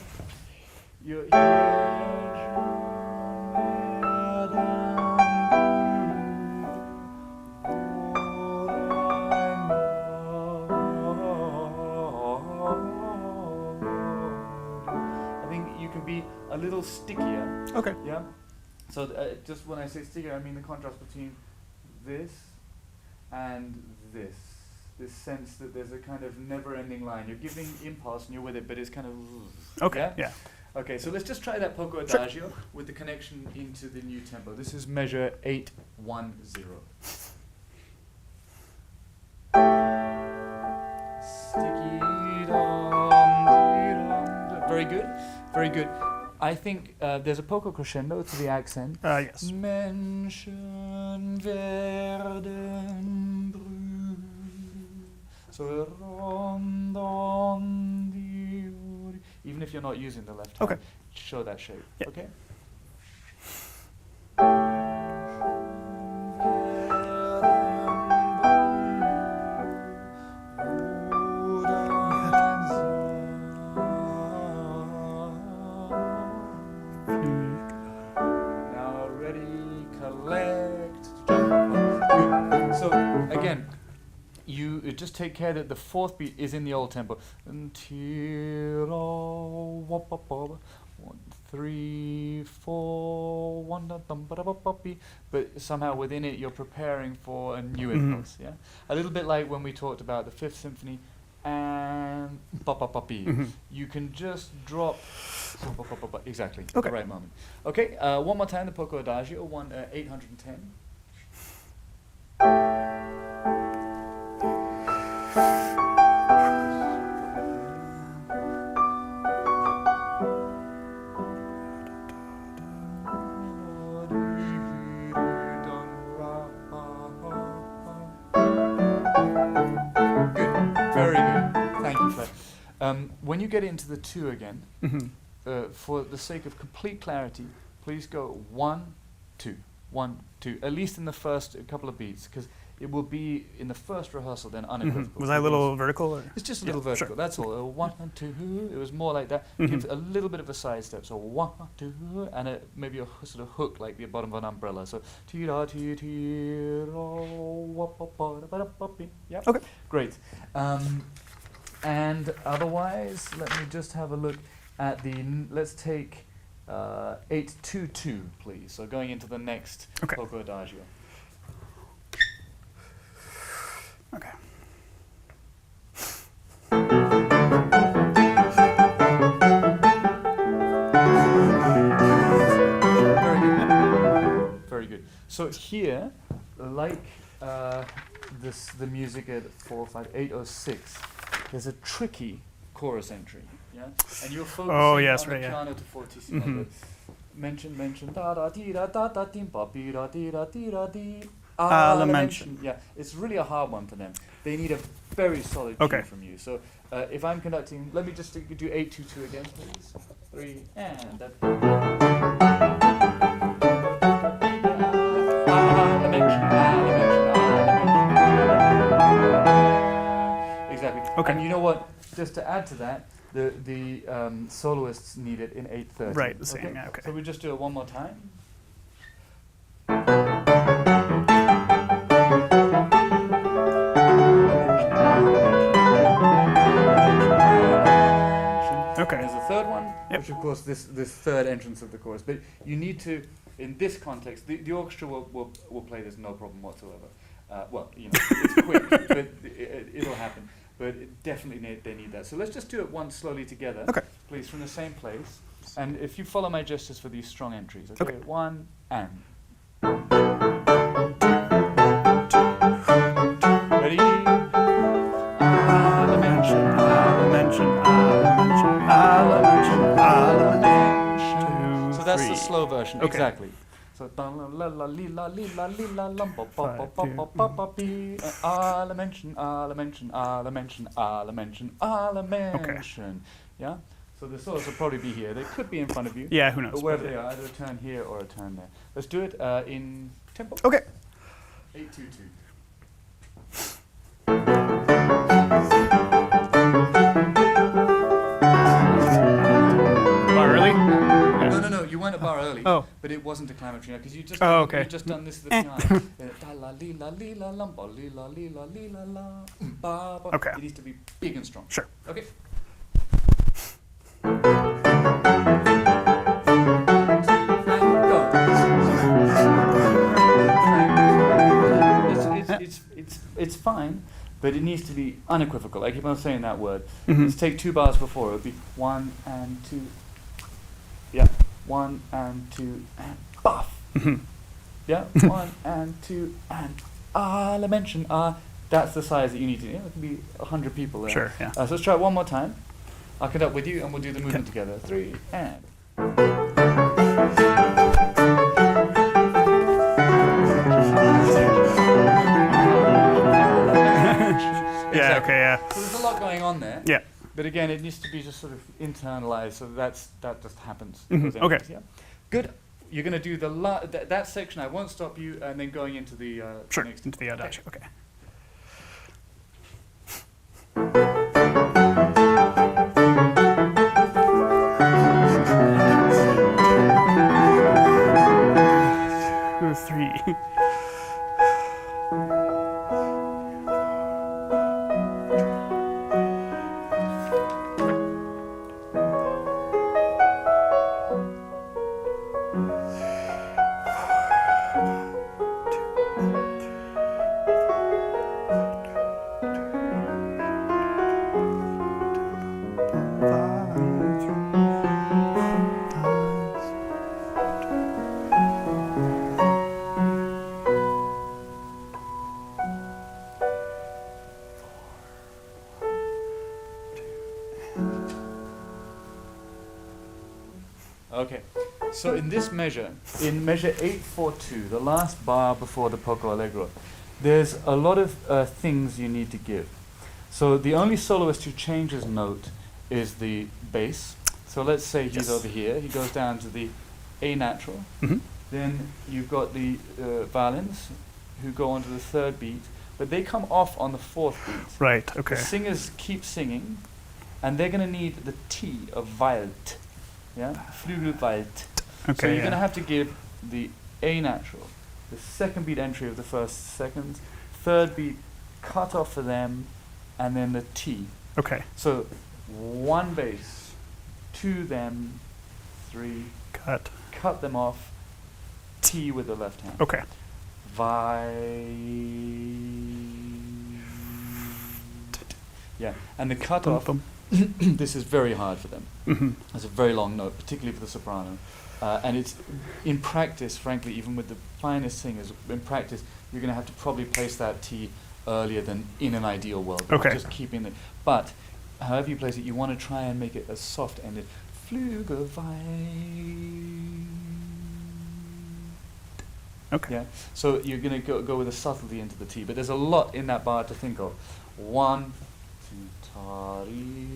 think you can be a little stickier. Okay. Yeah. So just when I say stickier, I mean the contrast between this and this. This sense that there's a kind of never-ending line. You're giving impulse and you're with it, but it's kind of. Okay. Yeah. Okay, so let's just try that poco adagio with the connection into the new tempo. This is measure 810. Sticky dum. Very good. Very good. I think there's a poco crescendo to the accent. Yes. Menschen werden brüder. So even if you're not using the left hand, Okay. show that shape. Yeah. Okay. Now ready, collect. Good. So again. You just take care that the fourth beat is in the old tempo. 1, 3, 4, 1, but somehow within it you're preparing for a new impulse. Yeah, a little bit like when we talked about the Fifth Symphony and you can just drop exactly at the right moment. Okay, one more time the poco adagio, 810. When you get into the 2 again, for the sake of complete clarity, please go 1, 2, 1, 2, at least in the first couple of beats, because it will be in the first rehearsal then unequivocal. Was I a little vertical? Or? It's just a little vertical, that's all. 1, 2, it was more like that. Give a little bit of a side step, so 1, 2, and maybe a sort of hook like the bottom of an umbrella. So, yeah. Okay. Great. And otherwise, let me just have a look at let's take 822, please. So going into the next poco adagio. Okay. Very good. So here, like the music at 806, there's a tricky chorus entry, yeah, and you're focusing on the piano to fortissimo. Mention da da di da da da dim ba bi da di da di da di. La mention. Yeah, it's really a hard one for them. They need a very solid cue Okay. from you. So if I'm conducting, let me just do 822 again, please. 3 and that. Exactly. Okay. And you know what? Just to add to that, the soloists need it in 8/30. Right, the same, yeah, okay. So we just do it one more time. Okay. And there's a third one, Yep. which of course this third entrance of the chorus. But you need to, in this context, the orchestra will play this no problem whatsoever. Well, you know, it's quick, but it'll happen. But definitely they need that. So let's just do it once slowly together, Okay. please, from the same place. And if you follow my gestures for these strong entries, okay? Okay. 1 and. Ready? So that's the slow version, Okay. exactly. So la la la li la li la li la lum pa pa pa pa pa pa pa pi la mention la mention la mention la mention la mention. Yeah. So the solos will probably be here. They could be in front of you. Yeah, who knows? But wherever they are, either a turn here or a turn there. Let's do it in tempo. Okay. 822. Bar early? No, you went a bar early. Oh. But it wasn't declamatory because you just Okay. you just done this at the piano. Da la li la li la lum ba li la li la li la la ba ba. Okay. It needs to be big and strong. Sure. Okay. It's fine, but it needs to be unequivocal. I keep on saying that word. Mhm. Let's take 2 bars before. It would be 1 and 2. Yeah, 1 and 2 and buff. Mhm. Yeah, 1 and 2 and la mention That's the size that you need to. It can be 100 people there. Sure, yeah. So let's try it one more time. I'll conduct with you and we'll do the movement together. 3 and. Yeah, okay, yeah. So there's a lot going on there. Yeah. But again, it needs to be just sort of internalized, so that just happens. Mhm, Those okay. entries, Yeah. Good. You're going to do the that section. I won't stop you, and then going into the Sure, next. into the adagio, okay. Two, 3. Okay. So in this measure, in measure 842, the last bar before the poco allegro, there's a lot of things you need to give. So the only soloist who changes note is the bass. So let's say he's Yes. over here. He goes down to the A natural. Mhm. Then you've got the violins who go on to the 3rd beat, but they come off on the 4th beat. Right, okay. The singers keep singing, and they're going to need the T of Wald. Yeah? Flügelwald. Okay, So you're yeah. going to have to give the A natural, the 2nd beat entry of the 1st seconds, 3rd beat cut off for them, and then the T. Okay, So 1 bass, 2 them, 3, cut. cut them off, T with the left hand. Okay, Yeah, and the cut bum, off, bum. this is very hard for them. Mhm. It's a very long note, particularly for the soprano. And it's, in practice, frankly, even with the finest singers, in practice, you're going to have to probably place that T earlier than in an ideal world. Okay. Just keeping it. But, however you place it, you want to try and make it a soft-ended. Flügelweit. Okay. Yeah. So you're going to go with a subtlety into the T, but there's a lot in that bar to think of. 1, 2, ta-dee.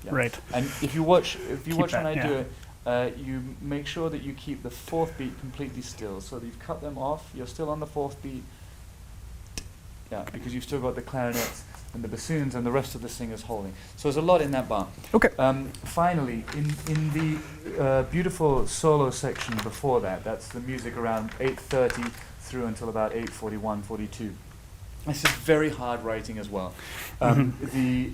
Yeah. Right. And if you watch when that, I do yeah. it, you make sure that you keep the fourth beat completely still, so that you've cut them off. You're still on the fourth beat. Yeah, because you've still got the clarinets and the bassoons and the rest of the singers holding. So there's a lot in that bar. Okay. Finally, in the beautiful solo section before that, that's the music around 8:30 through until about 8:41, 42. This is very hard writing as well. The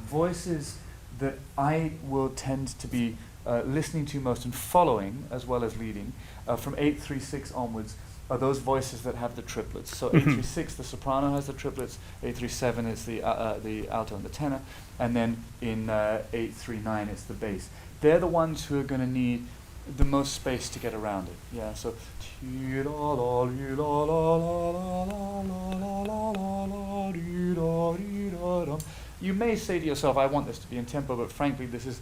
voices that I will tend to be listening to most and following, as well as leading, from 836 onwards, are those voices that have the triplets. So 836, the soprano has the triplets. 837, it's the alto and the tenor, and then in 839, it's the bass. They're the ones who are going to need the most space to get around it. Yeah. So. You may say to yourself, I want this to be in tempo, but frankly, this is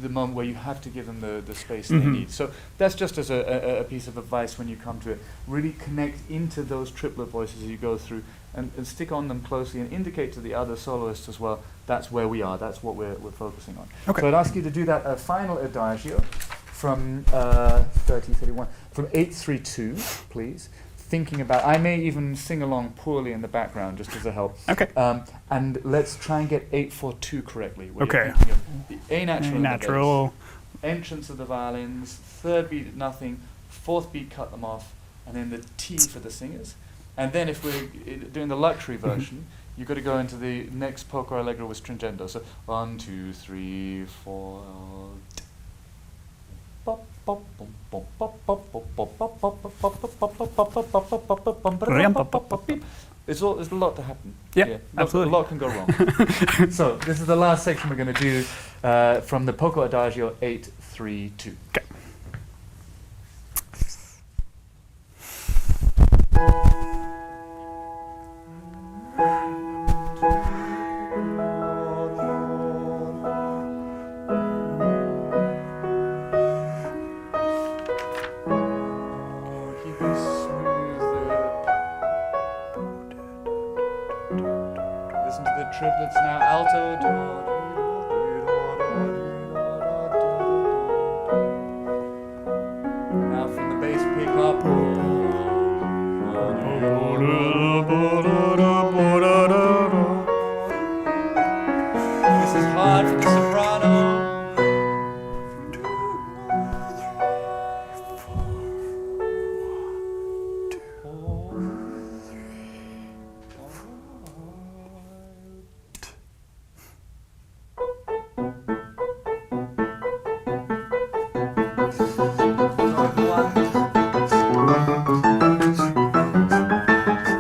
the moment where you have to give them the space they need. So that's just as a piece of advice when you come to it. Really connect into those triplet voices as you go through and stick on them closely and indicate to the other soloists as well, that's where we are, that's what we're focusing on. Okay. So I'd ask you to do that final adagio from 31, from 832, please. Thinking about, I may even sing along poorly in the background just as a help. Okay. And let's try and get 842 correctly. Where Okay. you're thinking of the A natural, A and the natural. bass, entrance of the violins, third beat nothing, fourth beat cut them off, and then the T for the singers. And then if we're doing the luxury version, you've got to go into the next poco allegro with stringendo. So 1, 2, 3, 4. There's a lot to happen. Yeah, absolutely. A lot can go wrong. So this is the last section we're going to do from the poco adagio 832. Okay. Listen to the triplets now. Alto. Now from the bass pick up. This is hard for the soprano.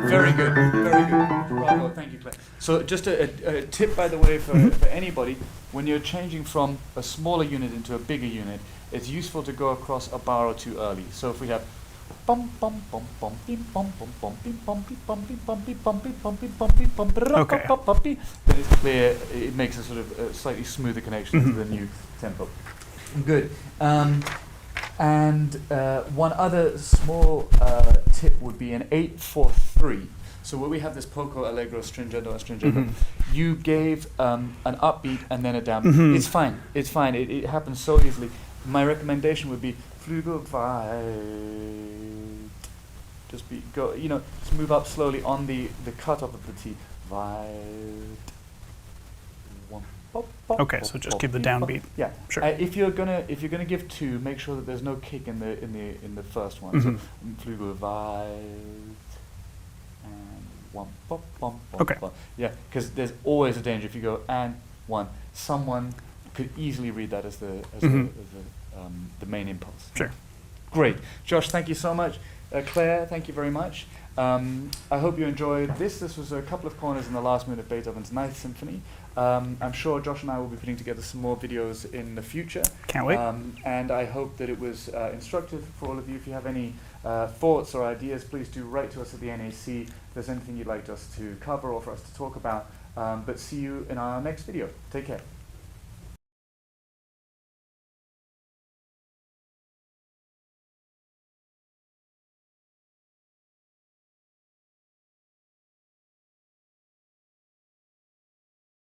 Very good, very good. Bravo, thank you, Claire. So just a tip, by the way, for anybody, when you're changing from a smaller unit into a bigger unit, it's useful to go across a bar or two early. So if we have bum bum bum bum bim bum bum bum bim bum bim bum bim bum bim bum bim bum bim bum bim bum Okay. then it's clear, it makes a sort of slightly smoother connection to the new tempo. Good. And one other small tip would be an 8-4-3. So where we have this poco, allegro, stringendo, and stringendo, you gave an upbeat and then a downbeat. It's fine. It's fine. It happens so easily. My recommendation would be flügel weit. Just move up slowly on the cutoff of the T. Weit. Okay, so just give the downbeat. Yeah. Sure. If you're gonna give two, make sure that there's no kick in the first one. So flügel weit and one pop bum bum. Okay. Bum. Yeah, because there's always a danger if you go and one. Someone could easily read that as the main impulse. Sure. Great, Josh. Thank you so much. Claire, thank you very much. I hope you enjoyed this. This was a couple of corners in the last movement of Beethoven's Ninth Symphony. I'm sure Josh and I will be putting together some more videos in the future. Can't wait. And I hope that it was instructive for all of you. If you have any thoughts or ideas, please do write to us at the NAC if there's anything you'd like us to cover or for us to talk about. But see you in our next video. Take care.